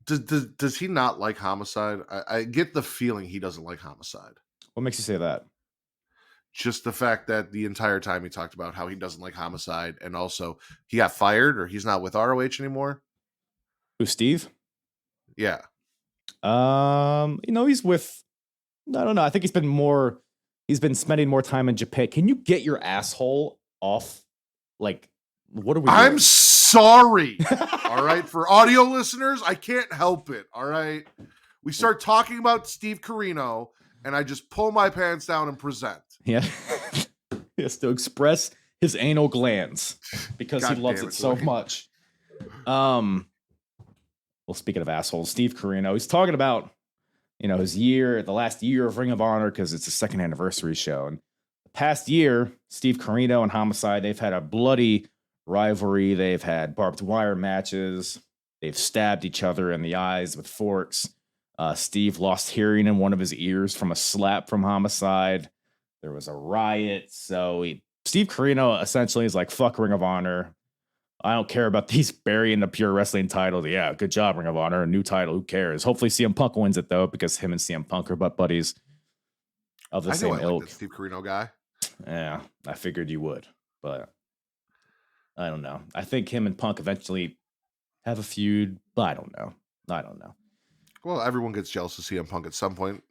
Does he not like Homicide? I get the feeling he doesn't like Homicide. What makes you say that? Just the fact that the entire time he talked about how he doesn't like Homicide, and also he got fired or he's not with ROH anymore. Who, Steve? Yeah. He's with, I don't know. I think he's been spending more time in Japan. Can you get your asshole off? Like, what are we doing? I'm sorry. All right. For audio listeners, I can't help it. All right. We start talking about Steve Corino and I just pull my pants down and present. Yeah. He has to express his anal glands because he loves it so much. Well, speaking of assholes, Steve Corino, he's talking about, the last year of Ring of Honor, because it's a second anniversary show. And the past year, Steve Corino and Homicide, they've had a bloody rivalry. They've had barbed wire matches. They've stabbed each other in the eyes with forks. Steve lost hearing in one of his ears from a slap from Homicide. There was a riot. So Steve Corino essentially is like, fuck Ring of Honor. I don't care about these burying the pure wrestling title. Yeah, good job, Ring of Honor. A new title. Who cares? Hopefully CM Punk wins it, though, because him and CM Punk are butt buddies of the same ilk. Like the Steve Corino guy. Yeah, I figured you would. But I don't know. I think him and Punk eventually have a feud, but I don't know. Well, everyone gets jealous of CM Punk at some point. It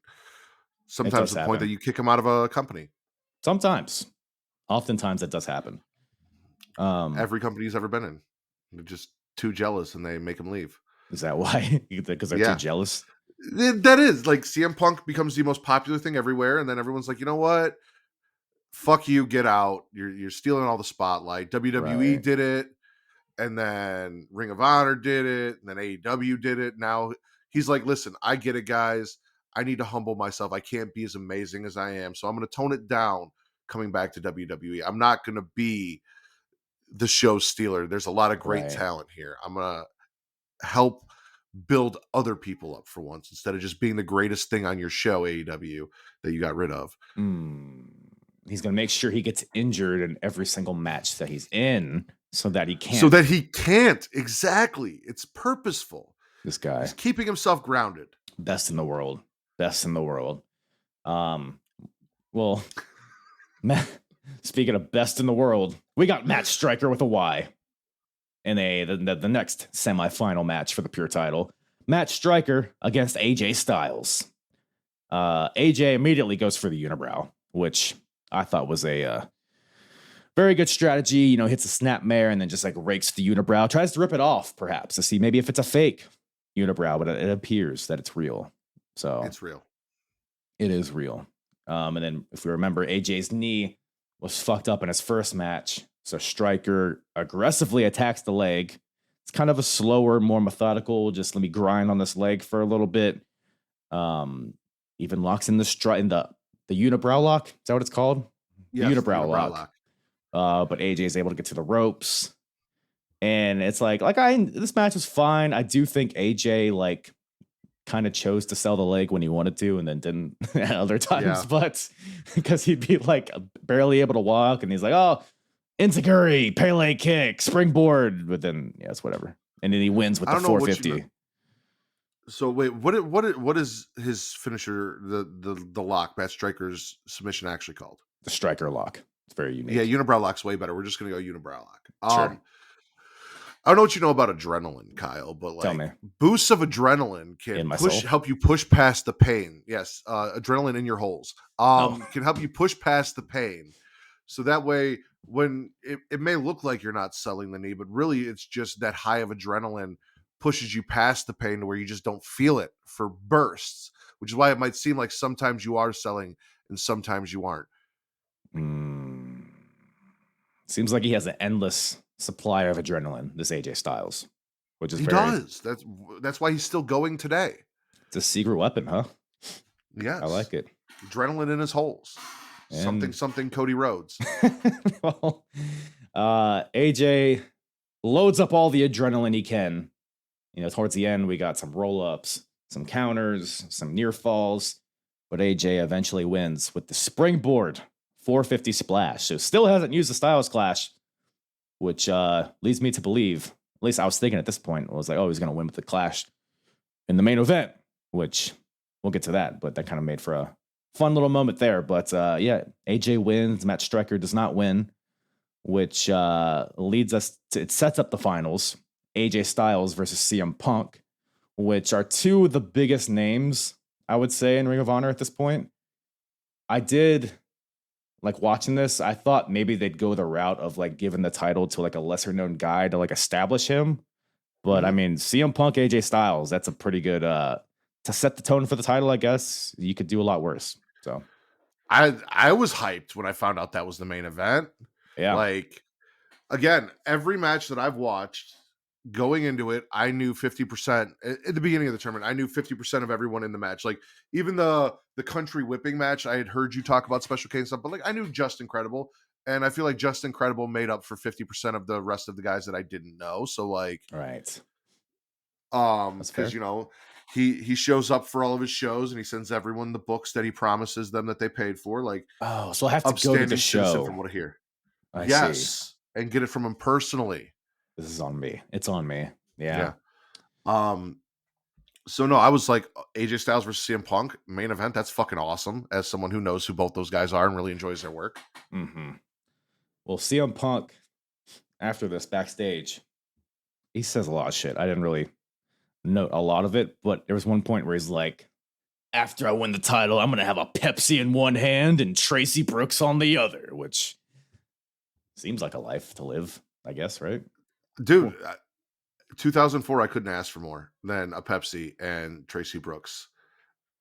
Sometimes does to the point that happen. you kick him out of a company. Sometimes. Oftentimes that does happen. Every company he's ever been in. They're just too jealous and they make him leave. Is that why? Because they're too jealous? That is. Like, CM Punk becomes the most popular thing everywhere, and then everyone's like, you know what? Fuck you, get out. You're stealing all the spotlight. WWE did it, and then Ring of Honor did it, and then AEW did it. Now he's like, listen, I get it, guys. I need to humble myself. I can't be as amazing as I am, so I'm going to tone it down coming back to WWE. I'm not going to be the show stealer. There's a lot of great talent here. I'm going to help build other people up for once instead of just being the greatest thing on your show, AEW, that you got rid of. He's going to make sure he gets injured in every single match that he's in so that he can't. So that he can't. Exactly. It's purposeful. This guy. He's keeping himself grounded. Best in the world. Well, speaking of best in the world, we got Matt Striker with a Y in the next semifinal match for the pure title. Matt Striker against AJ Styles. AJ immediately goes for the unibrow, which I thought was a very good strategy. You know, hits a snapmare and then just like rakes the unibrow, tries to rip it off perhaps to see maybe if it's a fake unibrow, but it appears that it's real. So it's real. It is real. And then if we remember, AJ's knee was fucked up in his first match. So Striker aggressively attacks the leg. It's kind of a slower, more methodical, just let me grind on this leg for a little bit. Even locks in the unibrow lock. Is that what it's called? Yes, the unibrow lock. But AJ is able to get to the ropes. And it's this match was fine. I do think AJ kind of chose to sell the leg when he wanted to and then didn't at other times, but because he'd be barely able to walk and he's like, oh, Enziguri, Pele kick, springboard, but then it's whatever. And then he wins with the 450. So wait, what is his finisher, the lock, Matt Striker's submission actually called? The Striker lock. It's very unique. Yeah, unibrow lock's way better. We're just gonna go unibrow lock. Sure. I don't know what you know about adrenaline, Kyle, but tell me. Boosts of adrenaline can help you push past the pain. Yes, adrenaline in your holes can help you push past the pain. So that way, when it may look like you're not selling the knee, but really it's just that high of adrenaline pushes you past the pain to where you just don't feel it for bursts, which is why it might seem like sometimes you are selling and sometimes you aren't. Seems like he has an endless supply of adrenaline, this AJ Styles, which is does. That's why he's still going today. It's a secret weapon, huh? Yes. I like it. Adrenaline in his holes. And something Cody Rhodes. Well, AJ loads up all the adrenaline he can. You know, towards the end, we got some roll-ups, some counters, some near falls, but AJ eventually wins with the springboard 450 splash. So still hasn't used the Styles Clash, which leads me to believe, at least I was thinking at this point, I was like, oh, he's going to win with the Clash in the main event, which we'll get to that, but that kind of made for a fun little moment there. But AJ wins. Matt Striker does not win, which leads us to, it sets up the finals. AJ Styles versus CM Punk, which are two of the biggest names, I would say, in Ring of Honor at this point. I did, watching this, I thought maybe they'd go the route of, giving the title to, a lesser-known guy to, establish him. But, I mean, CM Punk, AJ Styles, that's a pretty good, to set the tone for the title, I guess. You could do a lot worse. So I was hyped when I found out that was the main event. Yeah. Again, every match that I've watched, going into it, I knew 50% at the beginning of the tournament. I knew 50% of everyone in the match. Even the country whipping match, I had heard you talk about Special K and stuff, but I knew Just Incredible, and I feel like Just Incredible made up for 50% of the rest of the guys that I didn't know. So right, because he shows up for all of his shows and he sends everyone the books that he promises them that they paid for. So I have to go to the show from what I hear. I see. And get it from him personally. This is on me. It's on me. Yeah. So no, I was like, AJ Styles versus CM Punk main event. That's fucking awesome. As someone who knows who both those guys are and really enjoys their work. Mm-hmm. Well, CM Punk after this backstage, he says a lot of shit. I didn't really note a lot of it, but there was one point where he's like, after I win the title, I'm going to have a Pepsi in one hand and Tracy Brooks on the other, which seems like a life to live, I guess, right? Dude, 2004, I couldn't ask for more than a Pepsi and Tracy Brooks,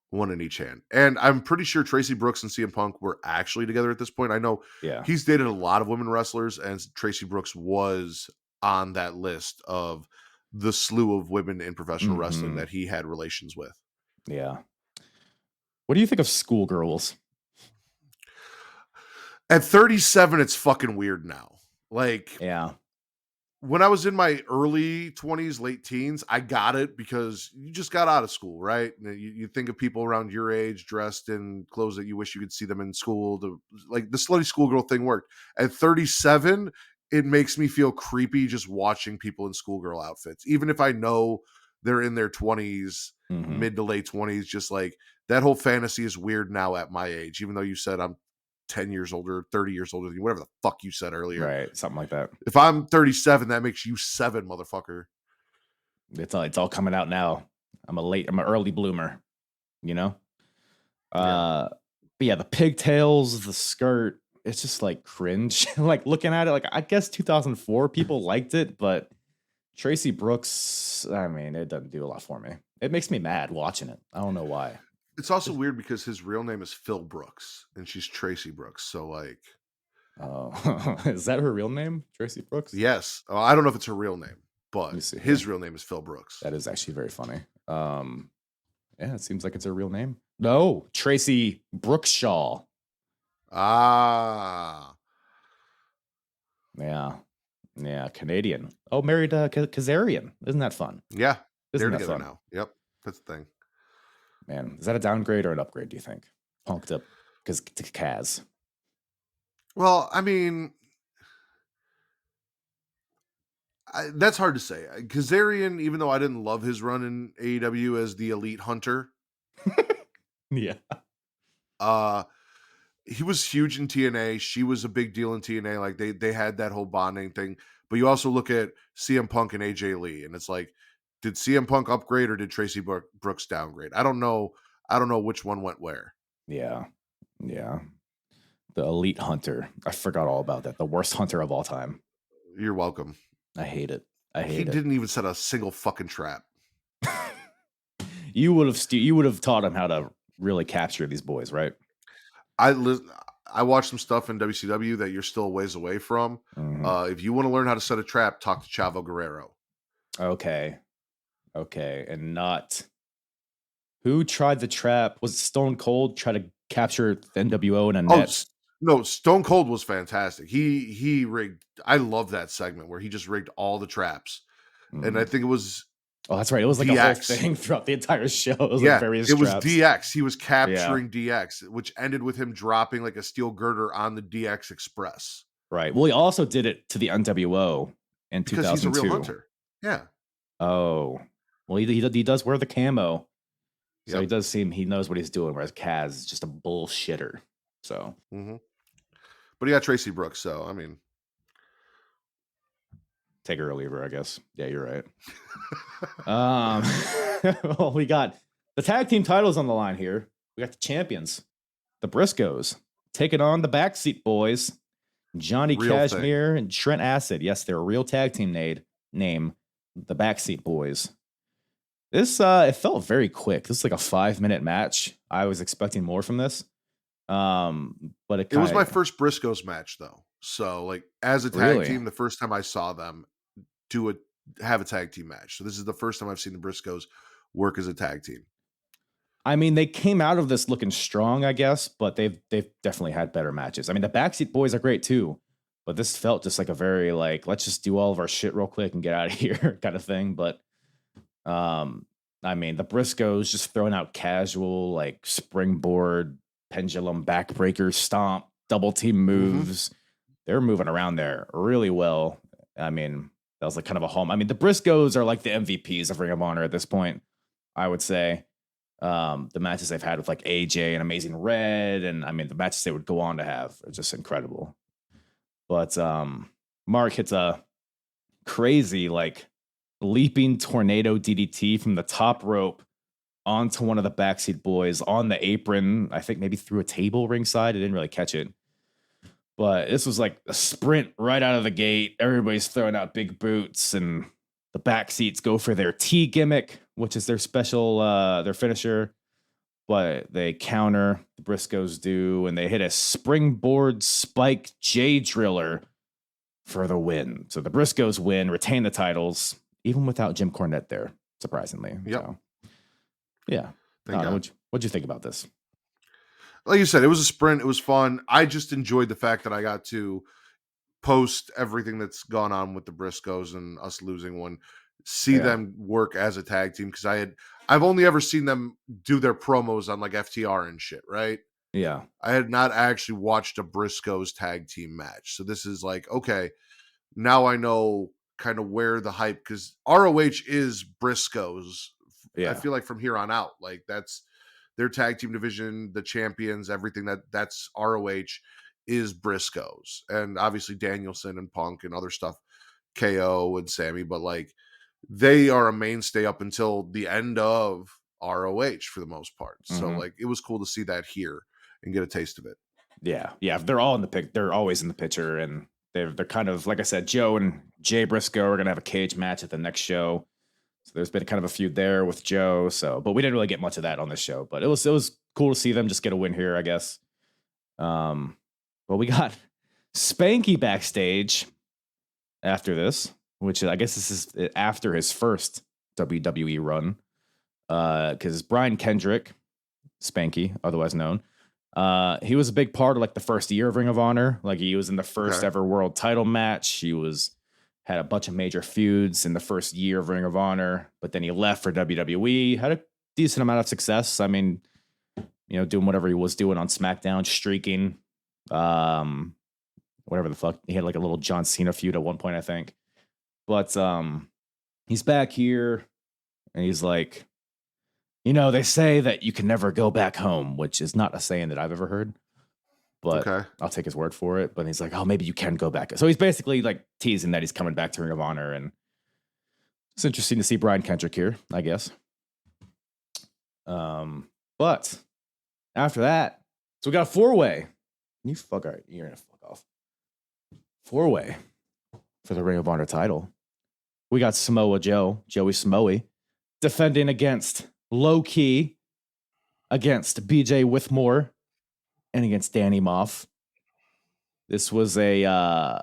one in each hand. And I'm pretty sure Tracy Brooks and CM Punk were actually together at this point. I know he's dated a lot of women wrestlers, and Tracy Brooks was on that list of the slew of women in professional wrestling that he had relations with. Yeah. What do you think of Schoolgirls? At 37, it's fucking weird now. Like, yeah. When I was in my early 20s, late teens, I got it because you just got out of school, right? You think of people around your age dressed in clothes that you wish you could see them in school. Like the slutty schoolgirl thing worked. At 37, it makes me feel creepy just watching people in schoolgirl outfits. Even if I know they're in their 20s, mid to late 20s, just like that whole fantasy is weird now at my age, even though you said I'm 10 years older, 30 years older than you, whatever the fuck you said earlier. Right, something like that. If I'm 37, that makes you 7, motherfucker. It's all coming out now. I'm an early bloomer, you know? But yeah, the pigtails, the skirt, it's just like cringe. Like looking at it, like I guess 2004 people liked it, but Tracy Brooks, I mean, it doesn't do a lot for me. It makes me mad watching it. I don't know why. It's also weird because his real name is Phil Brooks and she's Tracy Brooks. So like, oh, is that her real name, Tracy Brooks? Yes. I don't know if it's her real name, but his real name is Phil Brooks. That is actually very funny. Yeah, it seems like it's her real name. No, Tracy Brookshaw. Ah. Yeah, Canadian. Oh, married Kazarian. Isn't that fun? Yeah, Isn't they're that together fun? now. Yep, that's the thing. Man, is that a downgrade or an upgrade, do you think? Punked up because to Kaz. Well, I mean, that's hard to say. Kazarian, even though I didn't love his run in AEW as the elite hunter. Yeah. He was huge in TNA. She was a big deal in TNA. Like they had that whole bonding thing. But you also look at CM Punk and AJ Lee, and it's like, did CM Punk upgrade or did Tracy Brooks downgrade? I don't know which one went where. Yeah. The elite hunter. I forgot all about that. The worst hunter of all time. You're welcome. I hate it. He didn't even set a single fucking trap. You would have taught him how to really capture these boys, right? I watched some stuff in WCW that you're still a ways away from. If you want to learn how to set a trap, talk to Chavo Guerrero. Okay, and not who tried the trap? Was it Stone Cold try to capture the NWO in a net? No, Stone Cold was fantastic. He rigged. I love that segment where he just rigged all the traps, and I think it was. Oh, that's right. It was like DX. a whole thing throughout the entire show. It was like various it was traps. DX. He was capturing DX, which ended with him dropping like a steel girder on the DX Express. Right. Well, he also did it to the NWO in 2002. Because he's a real hunter. Yeah. Oh. Well, he does wear the camo. So he does seem he knows what he's doing, whereas Kaz is just a bullshitter. So. But he got Tracy Brooks, so I mean. Take her or leave her, I guess. Yeah, you're right. Well, we got the tag team titles on the line here. We got the champions, the Briscoes, taking on the Backseat Boys, Johnny Cashmere and Trent Acid. Yes, they're a real tag team name, the Backseat Boys. This it felt very quick. This is like a 5-minute match. I was expecting more from this. But it was my first Briscoes match though. So like as a tag team, the first time I saw them have a tag team match. So this is the first time I've seen the Briscoes work as a tag team. I mean, they came out of this looking strong, I guess, but they've definitely had better matches. I mean, the Backseat Boys are great too, but this felt just like a very like, let's just do all of our shit real quick and get out of here kind of thing. But I mean, the Briscoes just throwing out casual like springboard, pendulum, backbreaker, stomp, double team moves. They're moving around there really well. I mean, that was like kind of a home. I mean, the Briscoes are like the MVPs of Ring of Honor at this point, I would say. The matches they've had with like AJ and Amazing Red, and I mean the matches they would go on to have are just incredible. But Mark hits a crazy, like, leaping tornado DDT from the top rope onto one of the backseat boys on the apron. I think maybe through a table ringside. I didn't really catch it. But this was like a sprint right out of the gate. Everybody's throwing out big boots, and the backseats go for their T gimmick, which is their special, their finisher. But they counter, the Briscoes do, and they hit a springboard spike J driller for the win. So the Briscoes win, retain the titles, even without Jim Cornette there, surprisingly. Yep. So, yeah. What'd you think about this? Like you said, it was a sprint. It was fun. I just enjoyed the fact that I got to post everything that's gone on with the Briscoes and us losing one, see them work as a tag team. Cause I've only ever seen them do their promos on like FTR and shit. Right. Yeah. I had not actually watched a Briscoes tag team match. So this is like, okay, now I know kind of where the hype, cause ROH is Briscoes. Yeah. I feel like from here on out, like that's their tag team division, the champions, everything that's ROH is Briscoes. And obviously Danielson and Punk and other stuff, KO and Sammy, but like they are a mainstay up until the end of ROH for the most part. So like it was cool to see that here and get a taste of it. Yeah. Yeah. They're all in the pic. They're always in the picture, and they're kind of, like I said, Joe and Jay Briscoe are going to have a cage match at the next show. So there's been kind of a feud there with Joe. So, but we didn't really get much of that on this show, but it was cool to see them just get a win here, I guess. But we got Spanky backstage after this, which I guess this is after his first WWE run. Because Brian Kendrick, Spanky, otherwise known, he was a big part of like the first year of Ring of Honor. Like he was in the first ever world title match. He had a bunch of major feuds in the first year of Ring of Honor, but then he left for WWE, had a decent amount of success. I mean, doing whatever he was doing on SmackDown, streaking, whatever the fuck. He had like a little John Cena feud at one point, I think. But he's back here, and he's like, they say that you can never go back home, which is not a saying that I've ever heard. But I'll take his word for it. But he's like, oh, maybe you can go back. So he's basically like teasing that he's coming back to Ring of Honor. And it's interesting to see Brian Kendrick here, I guess. But after that, so we got a 4-way. You're going to fuck off. 4-way for the Ring of Honor title. We got Samoa Joey Samoa, defending against Low Key, against BJ Whitmore, and against Danny Moff. This was I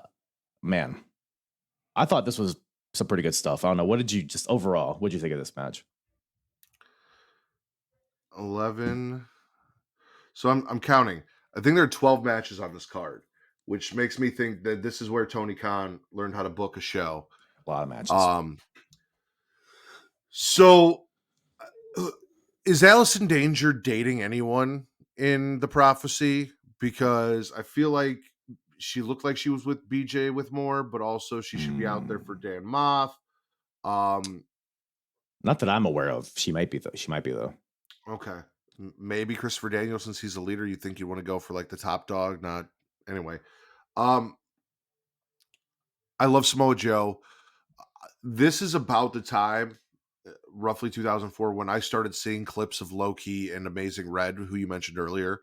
thought this was some pretty good stuff. I don't know. What did you think of this match? 11. So I'm counting. I think there are 12 matches on this card, which makes me think that this is where Tony Khan learned how to book a show. A lot of matches. So is Allison Danger dating anyone in the Prophecy? Because I feel like she looked like she was with BJ Whitmore, but also she should be out there for Dan Moff. Not that I'm aware of. She might be though. Okay. Maybe Christopher Daniel, since he's a leader, you think you want to go for like the top dog, not anyway. I love Samoa Joe. This is about the time, roughly 2004, when I started seeing clips of Low Key and Amazing Red, who you mentioned earlier,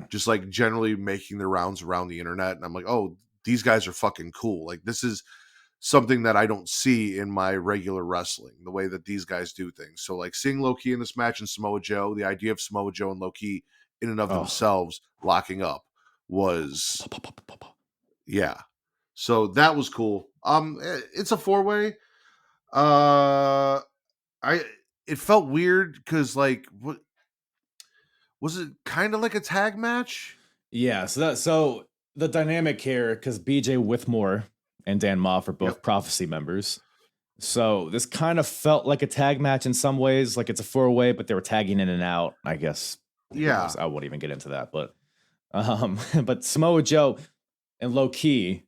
just like generally making their rounds around the internet. And I'm like, oh, these guys are fucking cool. Like this is something that I don't see in my regular wrestling, the way that these guys do things. So like seeing Low Key in this match and Samoa Joe, the idea of Samoa Joe and Low Key in and of themselves locking up was, yeah. So that was cool. It's a 4-way. It felt weird because like, what was it? Kind of like a tag match? Yeah. So the dynamic here, because BJ Whitmore and Dan Moff are both Prophecy members. So this kind of felt like a tag match in some ways, like it's a 4-way, but they were tagging in and out, I guess. Yeah. I won't even get into that, but but Samoa Joe and Low Key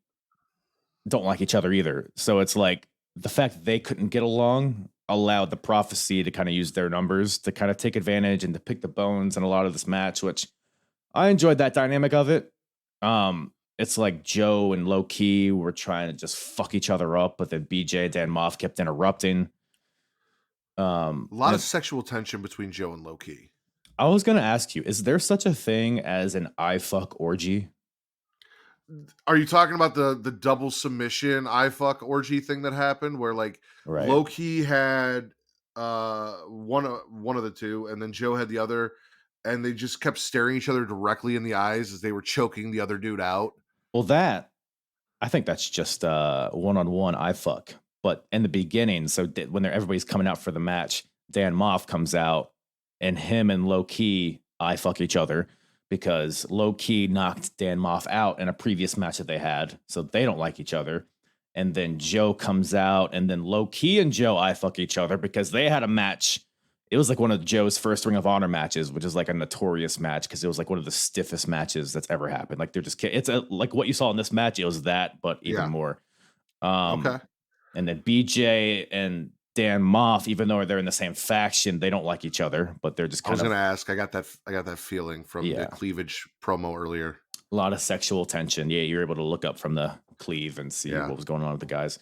don't like each other either. So it's like the fact that they couldn't get along allowed the Prophecy to kind of use their numbers to kind of take advantage and to pick the bones in a lot of this match, which I enjoyed that dynamic of it. it's like Joe and Low Key were trying to just fuck each other up, but then BJ, Dan Moff kept interrupting. A lot of sexual tension between Joe and Low Key. I was going to ask you, is there such a thing as an I fuck orgy? Are you talking about the double submission I fuck orgy thing that happened where like Low Key had one of the two and then Joe had the other and they just kept staring each other directly in the eyes as they were choking the other dude out? Well, I think that's just one-on-one I fuck. But in the beginning, so when everybody's coming out for the match, Dan Moff comes out and him and Low Key I fuck each other because Low Key knocked Dan Moff out in a previous match that they had. So they don't like each other. And then Joe comes out and then Low Key and Joe I fuck each other because they had a match. It was like one of Joe's first Ring of Honor matches, which is like a notorious match because it was like one of the stiffest matches that's ever happened. Like they're just it's like what you saw in this match. It was that, but even more. Okay. And then BJ and Dan Moff, even though they're in the same faction, they don't like each other, but they're just I was going to ask. I got that feeling from the cleavage promo earlier. A lot of sexual tension. Yeah, you're able to look up from the cleave and see what was going on with the guys.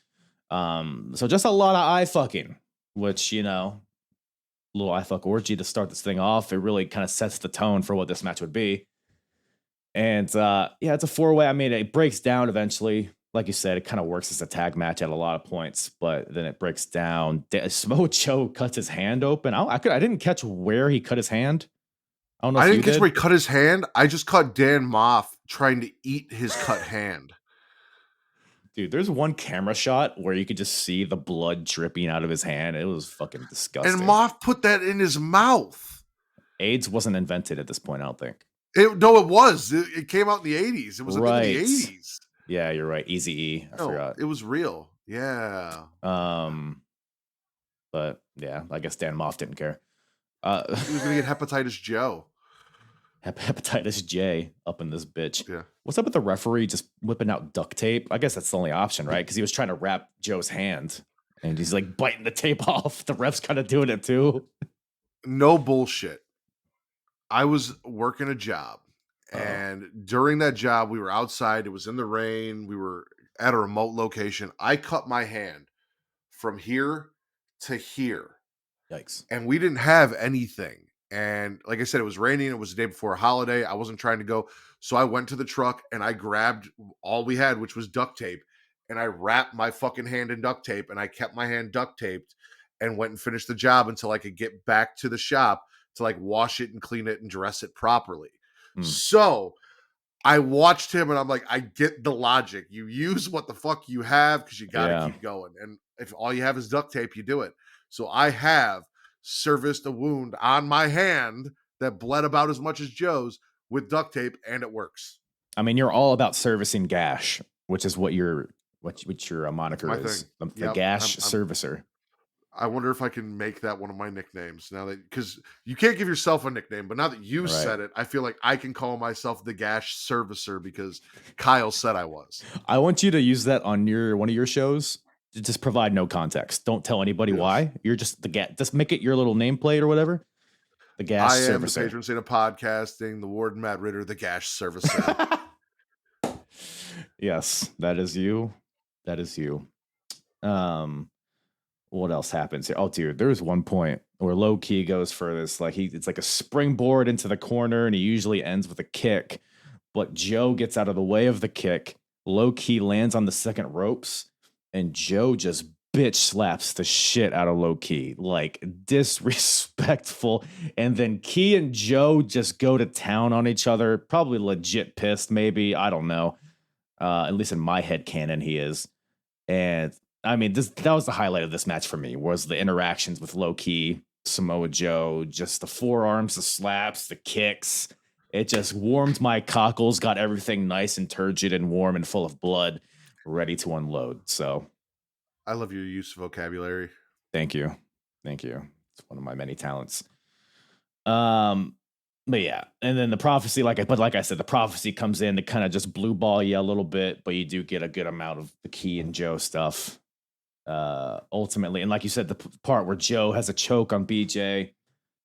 So just a lot of eye fucking, which, little I fuck orgy to start this thing off. It really kind of sets the tone for what this match would be. And it's a 4-way. I mean, it breaks down eventually. Like you said, it kind of works as a tag match at a lot of points, but then it breaks down. Samoa Joe cuts his hand open. I didn't catch where he cut his hand. I don't know. I didn't catch where he cut his hand. I just caught Dan Moff trying to eat his cut hand. Dude, there's one camera shot where you could just see the blood dripping out of his hand. It was fucking disgusting. And Moff put that in his mouth. AIDS wasn't invented at this point, I don't think. No, it was. It came out in the 80s. It was right. In the 80s. Yeah, you're right. Eazy-E. I forgot. It was real. Yeah. But yeah, I guess Dan Moff didn't care. He was gonna get hepatitis Joe. Hepatitis J up in this bitch. Yeah. What's up with the referee just whipping out duct tape? I guess that's the only option, right? Because he was trying to wrap Joe's hand and he's like biting the tape off. The ref's kind of doing it too. No bullshit. I was working a job. And during that job, we were outside. It was in the rain. We were at a remote location. I cut my hand from here to here. Yikes. And we didn't have anything. And like I said, it was raining. It was the day before a holiday. I wasn't trying to go. So I went to the truck and I grabbed all we had, which was duct tape. And I wrapped my fucking hand in duct tape. And I kept my hand duct taped and went and finished the job until I could get back to the shop to like wash it and clean it and dress it properly. So I watched him and I'm like, I get the logic. You use what the fuck you have because you got to keep going. And if all you have is duct tape, you do it. So I have serviced a wound on my hand that bled about as much as Joe's with duct tape, and it works. I mean, you're all about servicing gash, which is what your moniker is. The gash servicer. I wonder if I can make that one of my nicknames now that, because you can't give yourself a nickname, but now that you said it, I feel like I can call myself the gash servicer because Kyle said I was. I want you to use that on one of your shows. Just provide no context. Don't tell anybody why. You're just just make it your little nameplate or whatever. The gash servicer. I am the patron saint of podcasting, the Warden Matt Ritter, the gash servicer. Yes, that is you. That is you. What else happens here? Oh, dude, there was one point where Low Key goes for this, like it's like a springboard into the corner, and he usually ends with a kick. But Joe gets out of the way of the kick. Low Key lands on the second ropes, and Joe just bitch slaps the shit out of Low Key, like disrespectful. And then Key and Joe just go to town on each other, probably legit pissed, maybe. I don't know. At least in my head canon, he is. And I mean, that was the highlight of this match for me, was the interactions with Low Key, Samoa Joe, just the forearms, the slaps, the kicks. It just warmed my cockles, got everything nice and turgid and warm and full of blood, ready to unload. So I love your use of vocabulary. Thank you. Thank you. It's one of my many talents. But yeah, and then the prophecy, like I said, the prophecy comes in to kind of just blue ball you a little bit, but you do get a good amount of the Key and Joe stuff. Ultimately, and like you said, the part where Joe has a choke on BJ,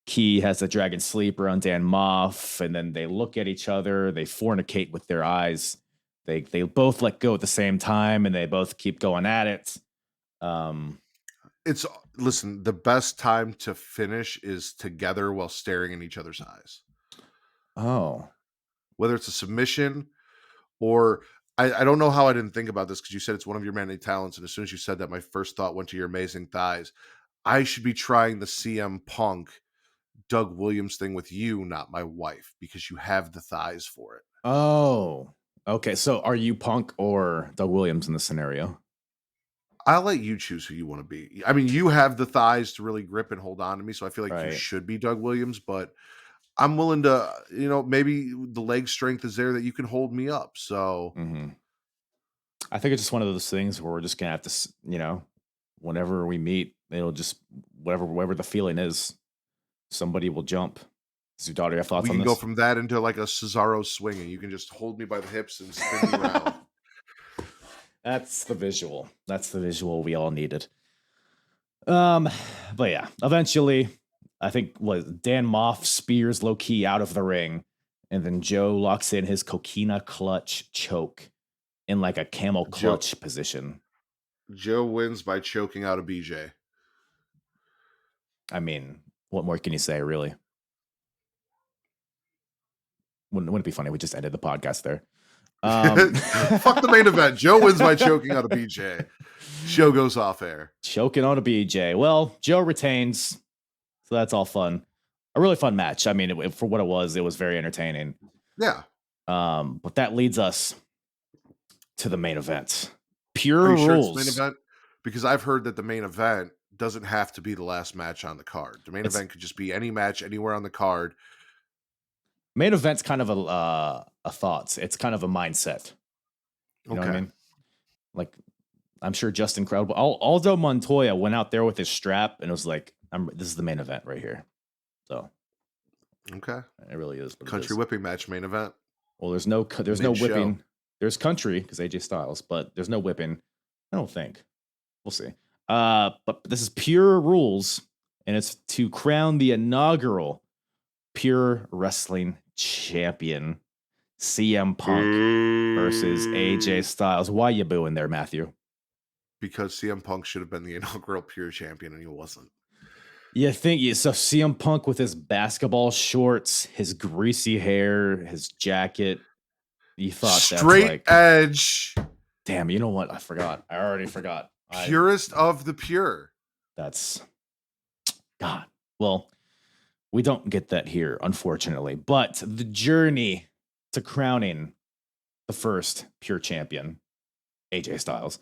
Key has a dragon sleeper on Dan Moff, and then they look at each other, they fornicate with their eyes, They both let go at the same time, and they both keep going at it. Listen, the best time to finish is together while staring in each other's eyes. Oh. Whether it's a submission or I don't know how I didn't think about this because you said it's one of your many talents. And as soon as you said that, my first thought went to your amazing thighs. I should be trying the CM Punk Doug Williams thing with you, not my wife, because you have the thighs for it. Oh, okay. So are you Punk or Doug Williams in this scenario? I'll let you choose who you want to be. I mean, you have the thighs to really grip and hold on to me, so I feel like you should be Doug Williams, but I'm willing to, maybe the leg strength is there that you can hold me up. So I think it's just one of those things where we're just going to have to, whenever we meet, it'll just, whatever the feeling is, somebody will jump. Does your daughter have thoughts on this? We can go from that into like a Cesaro swing, and you can just hold me by the hips and spin me around. That's the visual. That's the visual we all needed. But yeah, eventually, I think Dan Moff spears low key out of the ring, and then Joe locks in his coquina clutch choke in like a camel clutch position. Joe wins by choking out a BJ. I mean, what more can you say, really? Wouldn't it be funny? We just ended the podcast there. Fuck the main event. Joe wins by choking out a BJ. Show goes off air. Choking on a BJ. Well, Joe retains, so that's all fun. A really fun match. I mean, for what it was very entertaining. Yeah. But that leads us to the main event. Pure rules. Sure it's main event? Because I've heard that the main event doesn't have to be the last match on the card. The main event could just be any match anywhere on the card. Main event's kind of a thoughts. It's kind of a mindset. You know what I mean? Like, I'm sure Justin Credible, Aldo Montoya went out there with his strap and was like, this is the main event right here. So, okay. It really is. Country whipping match main event. Well, there's no whipping. There's country because AJ Styles, but there's no whipping. I don't think. We'll see. But this is pure rules, and it's to crown the inaugural Pure Wrestling champion, CM Punk versus AJ Styles. Why you booing there, Matthew? Because CM Punk should have been the inaugural Pure champion, and he wasn't. You think so? CM Punk with his basketball shorts, his greasy hair, his jacket. You thought straight edge. Damn, you know what? I forgot. I already forgot. Purest of the pure. That's God. Well, we don't get that here, unfortunately. But the journey to crowning the first pure champion, AJ Styles,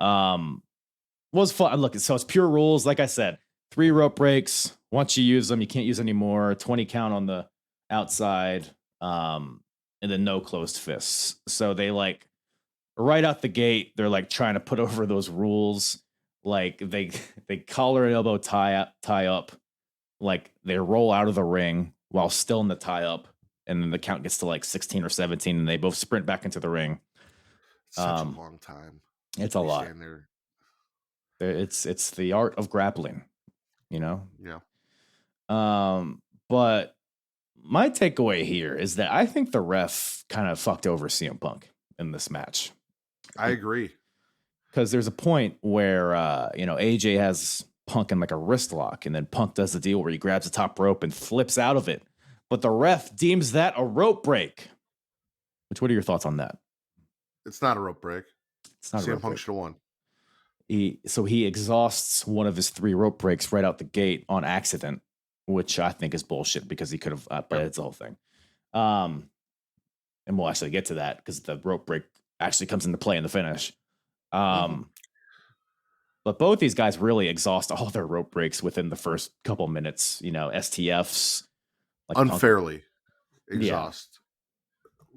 was fun. Look, so it's pure rules. Like I said, 3 rope breaks. Once you use them, you can't use anymore. 20 count on the outside, and then no closed fists. So they right out the gate, they're like trying to put over those rules. Like they collar and elbow tie up. Like they roll out of the ring while still in the tie up, and then the count gets to like 16 or 17, and they both sprint back into the ring. Such a long time. It's a lot. It's the art of grappling, Yeah. But my takeaway here is that I think the ref kind of fucked over CM Punk in this match. I agree. Because there's a point where AJ has Punk in like a wrist lock, and then Punk does the deal where he grabs the top rope and flips out of it. But the ref deems that a rope break. What are your thoughts on that? It's not a rope break. It's not CM Punk should have won. He exhausts one of his 3 rope breaks right out the gate on accident, which I think is bullshit because he could have, but it's the whole thing. And we'll actually get to that because the rope break actually comes into play in the finish. But both these guys really exhaust all their rope breaks within the first couple minutes. STFs. Like unfairly exhaust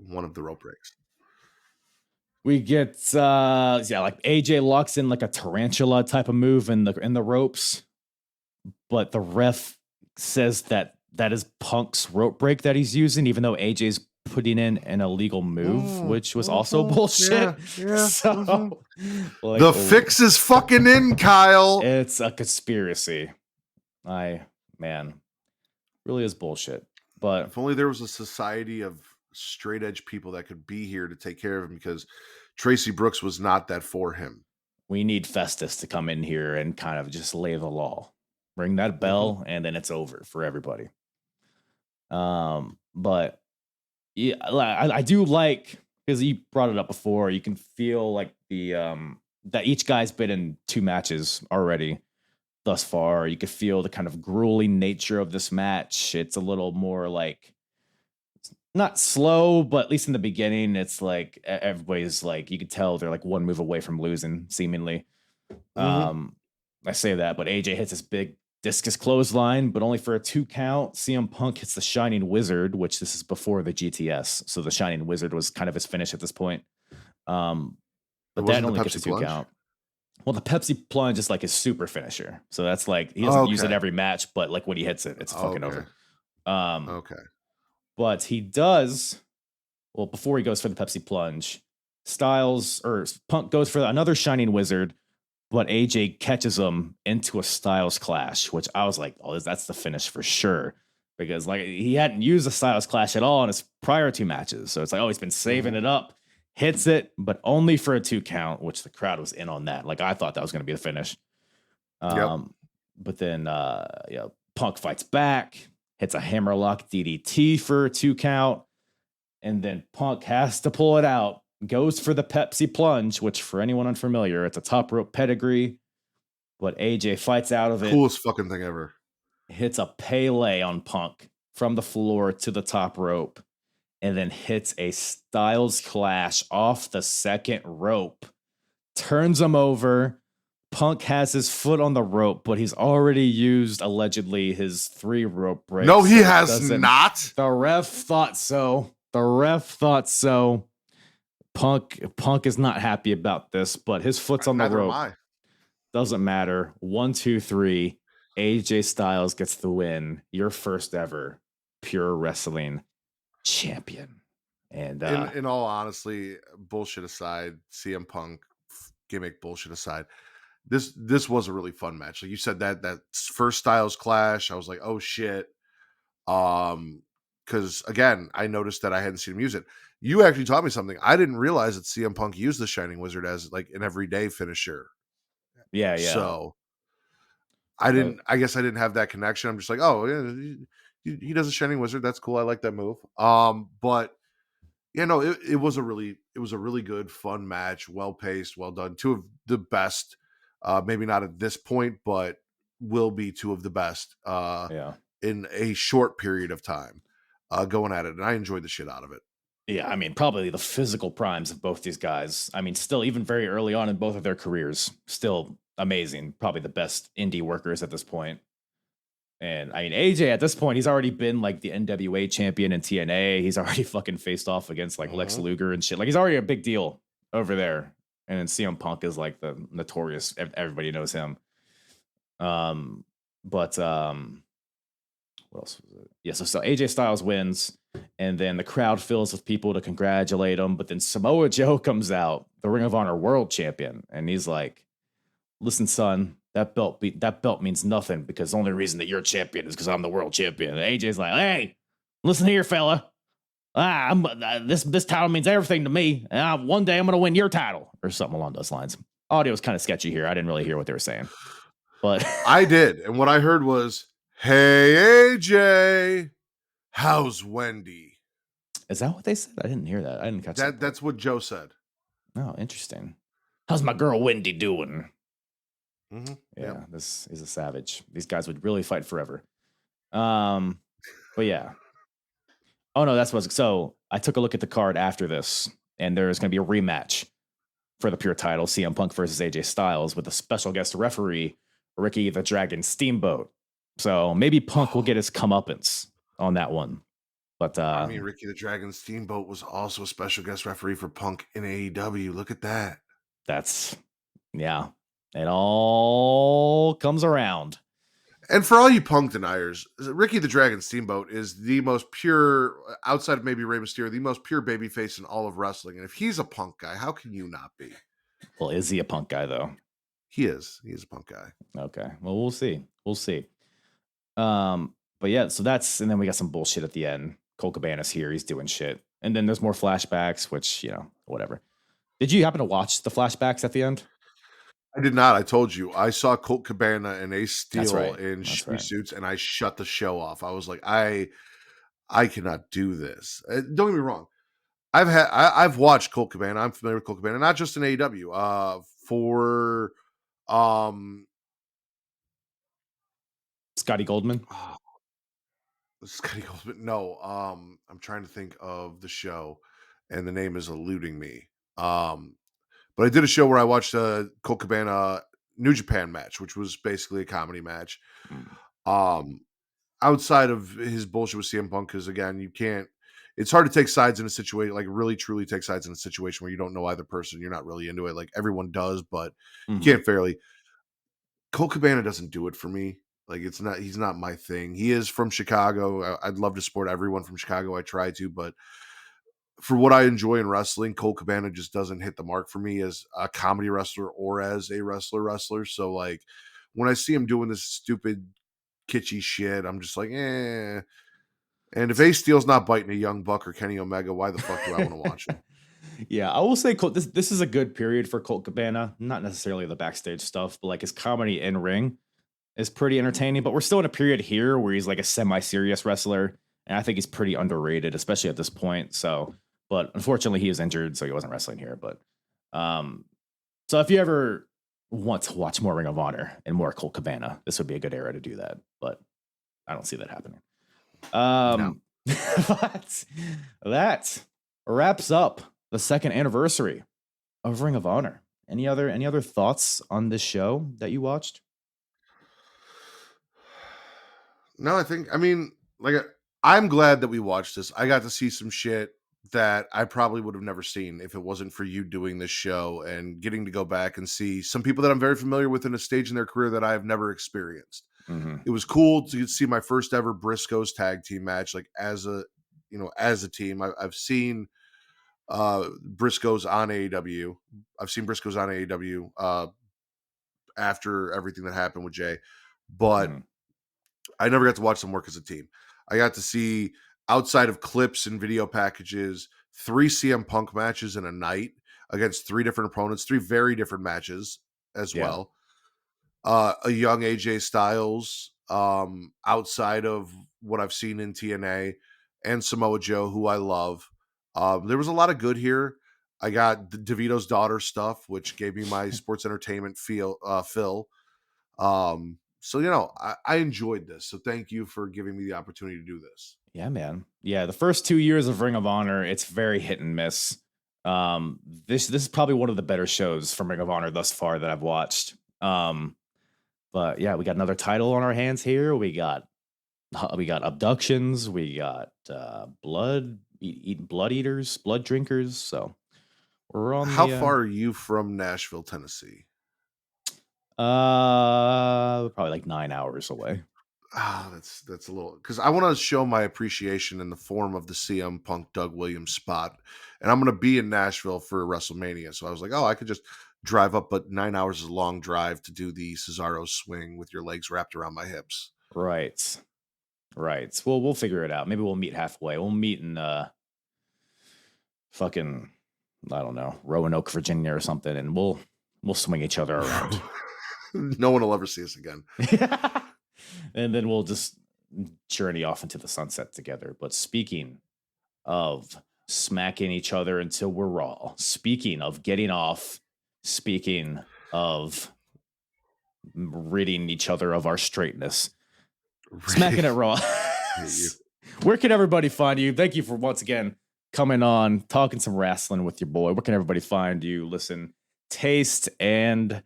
one of the rope breaks. We get like AJ locks in like a tarantula type of move in the ropes, but the ref says that is Punk's rope break that he's using, even though AJ's putting in an illegal move, which was also bullshit. Yeah. So the fix is fucking in, Kyle. It's a conspiracy. Really is bullshit. But if only there was a society of straight edge people that could be here to take care of him, because Tracy Brooks was not that for him. We need Festus to come in here and kind of just lay the law, ring that bell, and then it's over for everybody. But yeah, I do like, because you brought it up before, you can feel like the that each guy's been in 2 matches already thus far. You could feel the kind of grueling nature of this match. It's a little more like, not slow, but at least in the beginning, it's like everybody's like, you could tell they're like one move away from losing, seemingly. I say that, but AJ hits this big discus clothesline, but only for a 2 count. CM Punk hits the Shining Wizard, which this is before the GTS, so the Shining Wizard was kind of his finish at this point. But that only gets a 2 count. Well, the Pepsi plunge is like his super finisher, so that's like he doesn't use it every match, but like when he hits it, it's fucking over. But he does, well, before he goes for the Pepsi plunge, Punk goes for another Shining Wizard, but AJ catches him into a Styles Clash, which I was like, oh, that's the finish for sure. Because like he hadn't used a Styles Clash at all in his prior 2 matches. So it's like, oh, he's been saving it up, hits it, but only for a 2 count, which the crowd was in on that. Like I thought that was going to be the finish. But then Punk fights back, hits a hammerlock DDT for a 2 count, and then Punk has to pull it out, goes for the Pepsi plunge, which for anyone unfamiliar, it's a top rope pedigree, but AJ fights out of it. Coolest fucking thing ever. Hits a Pele on Punk from the floor to the top rope, and then hits a Styles Clash off the second rope, turns him over. Punk has his foot on the rope, but he's already used, allegedly, his 3 rope breaks. No, he has not. The ref thought so. Punk is not happy about this, but his foot's on the rope. Doesn't matter. 1, 2, 3. AJ Styles gets the win. Your first ever Pure Wrestling champion. And in all honesty, bullshit aside, CM Punk gimmick bullshit aside, this was a really fun match. Like you said, that first Styles Clash, I was like, oh shit. Because again, I noticed that I hadn't seen him use it. You actually taught me something. I didn't realize that CM Punk used the Shining Wizard as like an everyday finisher. Yeah. So I guess I didn't have that connection. I'm just like, oh yeah, he does a Shining Wizard. That's cool. I like that move. But yeah, no, it was a really good, fun match. Well paced, well done. 2 of the best. Maybe not at this point, but will be 2 of the best. In a short period of time, going at it, and I enjoyed the shit out of it. Yeah, I mean, probably the physical primes of both these guys. I mean, still, even very early on in both of their careers, still amazing. Probably the best indie workers at this point. And I mean, AJ at this point, he's already been like the NWA champion in TNA. He's already fucking faced off against like Lex Luger and shit. Like he's already a big deal over there. And then CM Punk is like the notorious. Everybody knows him. What else was it? Yeah, so AJ Styles wins, and then the crowd fills with people to congratulate him. But then Samoa Joe comes out, the Ring of Honor World Champion, and he's like, "Listen, son, that belt means nothing because the only reason that you're champion is because I'm the world champion." And AJ's like, "Hey, listen here, fella. This title means everything to me. One day I'm gonna win your title," or something along those lines. Audio was kind of sketchy here. I didn't really hear what they were saying, but I did, and what I heard was, "Hey AJ, how's Wendy?" Is that what they said? I didn't hear that. I didn't catch that. That's what Joe said. Oh, interesting. How's my girl Wendy doing? Mm-hmm. Yeah, This is a savage. These guys would really fight forever. But yeah. Oh no, that's what's so. I took a look at the card after this, and there's going to be a rematch for the Pure title: CM Punk versus AJ Styles, with a special guest referee, Ricky the Dragon Steamboat. So maybe Punk will get his comeuppance on that one. But I mean, Ricky the Dragon Steamboat was also a special guest referee for Punk in AEW. Look at that. Yeah. It all comes around. And for all you Punk deniers, Ricky the Dragon Steamboat is the most pure, outside of maybe Rey Mysterio, the most pure babyface in all of wrestling. And if he's a Punk guy, how can you not be? Well, is he a Punk guy, though? He is. He is a Punk guy. Okay. Well, we'll see. But yeah, so and then we got some bullshit at the end. Cole Cabana's here. He's doing shit. And then there's more flashbacks, which, whatever. Did you happen to watch the flashbacks at the end? I did not. I told you. I saw Colt Cabana and Ace Steel in That's shitty right. suits, and I shut the show off. I was like, I cannot do this. Don't get me wrong. I've watched Colt Cabana. I'm familiar with Colt Cabana, not just in AEW. For Scotty Goldman. Scotty Goldman. No, I'm trying to think of the show, and the name is eluding me. But I did a show where I watched a Colt Cabana New Japan match, which was basically a comedy match. Outside of his bullshit with CM Punk, because again, you can't. It's hard to take sides in a situation, like really truly take sides in a situation where you don't know either person. You're not really into it. Like everyone does, but you can't fairly. Colt Cabana doesn't do it for me. Like he's not my thing. He is from Chicago. I'd love to support everyone from Chicago. I try to, but for what I enjoy in wrestling, Colt Cabana just doesn't hit the mark for me as a comedy wrestler or as a wrestler. So like when I see him doing this stupid kitschy shit, I'm just like, eh. And if Ace Steel's not biting a Young Buck or Kenny Omega, why the fuck do I want to watch him? Yeah, I will say this is a good period for Colt Cabana. Not necessarily the backstage stuff, but like his comedy in ring is pretty entertaining. But we're still in a period here where he's like a semi-serious wrestler, and I think he's pretty underrated, especially at this point. So, but unfortunately, he is injured, so he wasn't wrestling here. But so if you ever want to watch more Ring of Honor and more Colt Cabana, this would be a good era to do that. But I don't see that happening. No. But that wraps up the second anniversary of Ring of Honor. Any other thoughts on this show that you watched? No, I'm glad that we watched this. I got to see some shit that I probably would have never seen if it wasn't for you doing this show and getting to go back and see some people that I'm very familiar with in a stage in their career that I've never experienced. It was cool to see my first ever Briscoes tag team match, like as a team. I've seen Briscoes on AEW. I've seen Briscoes on AEW after everything that happened with Jay, but I never got to watch them work as a team. I got to see, outside of clips and video packages, 3 CM Punk matches in a night against 3 different opponents, 3 very different matches as well. A young AJ Styles, outside of what I've seen in TNA, and Samoa Joe, who I love. There was a lot of good here. I got DeVito's daughter stuff, which gave me my sports entertainment fill. So, I enjoyed this. So thank you for giving me the opportunity to do this. Yeah, man. Yeah, the first 2 years of Ring of Honor, it's very hit and miss. This is probably one of the better shows from Ring of Honor thus far that I've watched. But yeah, we got another title on our hands here. We got abductions. We got blood eaters, blood drinkers. So we're on. How far are you from Nashville, Tennessee? Probably like 9 hours away. That's a little, because I want to show my appreciation in the form of the CM Punk Doug Williams spot, and I'm going to be in Nashville for WrestleMania. So I was like, I could just drive up, but 9 hours is a long drive to do the Cesaro swing with your legs wrapped around my hips. Right. Well, we'll figure it out. Maybe we'll meet halfway. We'll meet in fucking, I don't know, Roanoke, Virginia or something, and we'll swing each other around. No one will ever see us again. And then we'll just journey off into the sunset together. But speaking of smacking each other until we're raw, speaking of getting off, speaking of ridding each other of our straightness, Smackin It Raw. Where can everybody find you? Thank you for once again coming on, talking some wrestling with your boy. Where can everybody find you, listen, taste, and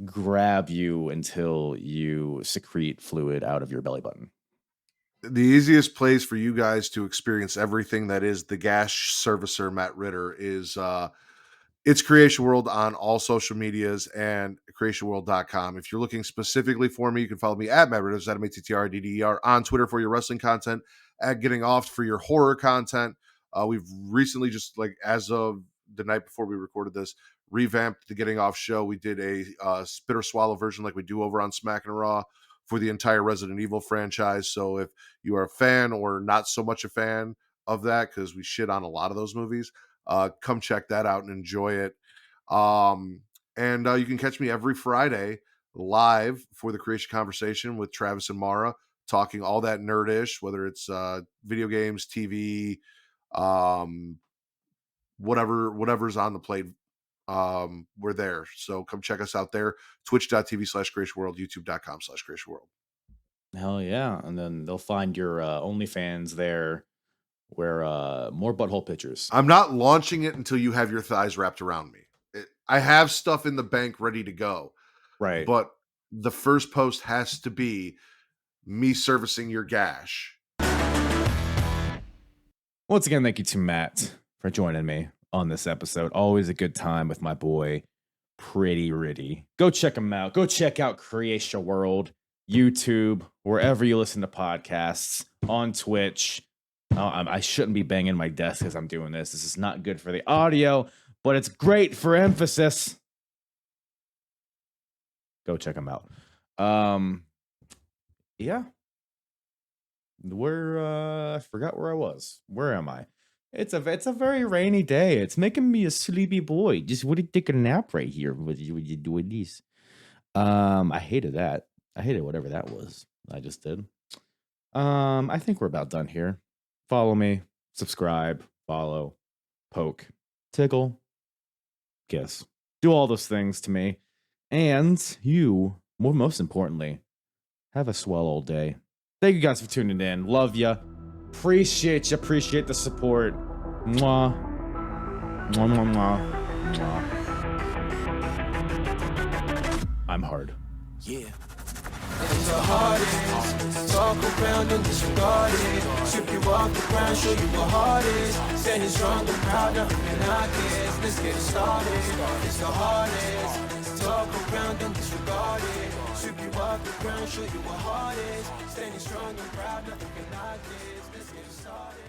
grab you until you secrete fluid out of your belly button? The easiest place for you guys to experience everything that is the Gash servicer Matt Ritter is it's Creation World on all social medias and creationworld.com. If you're looking specifically for me, you can follow me at Matt Ritter, MattRidder on Twitter for your wrestling content, at Getting Off for your horror content. We've recently, just like as of the night before we recorded this, revamped the Getting Off show. We did a spit or swallow version like we do over on Smackin It Raw for the entire Resident Evil franchise. So if you are a fan or not so much a fan, of that because we shit on a lot of those movies. Come check that out and enjoy it. And you can catch me every Friday live for the Creation Conversation with Travis and Mara, talking all that nerdish, whether it's video games, TV, whatever's on the plate. We're there. So come check us out there. Twitch.tv/CreationWorld, YouTube.com/CreationWorld. Hell yeah. And then they'll find your OnlyFans there where more butthole pictures. I'm not launching it until you have your thighs wrapped around me. I have stuff in the bank ready to go. Right. But the first post has to be me servicing your gash. Once again, thank you to Matt for joining me on this episode. Always a good time with my boy, Pretty Ritty. Go check him out. Go check out Creation World, YouTube, wherever you listen to podcasts, on Twitch. I shouldn't be banging my desk as I'm doing this. This is not good for the audio, but it's great for emphasis. Go check them out. Yeah. I forgot where I was. Where am I? It's a very rainy day. It's making me a sleepy boy. Just want to take a nap right here. What you doing this? I hated that. I hated whatever that was I just did. I think we're about done here. Follow me, subscribe, follow, poke, tickle, kiss. Do all those things to me. And you, most importantly, have a swell old day. Thank you guys for tuning in. Love ya. Appreciate you. Appreciate the support. Mwah. Mwah, mwah, mwah. Mwah. I'm hard. Yeah. It's the hardest. Talk around and disregard it. Strip you off the ground, show you what heart is. Standing strong and proud, nothing can knock it. Let's get it started. It's the hardest. Talk around and disregard it. Strip you off the ground, show you what heart is. Standing strong and proud, nothing can knock it. Let's get it started.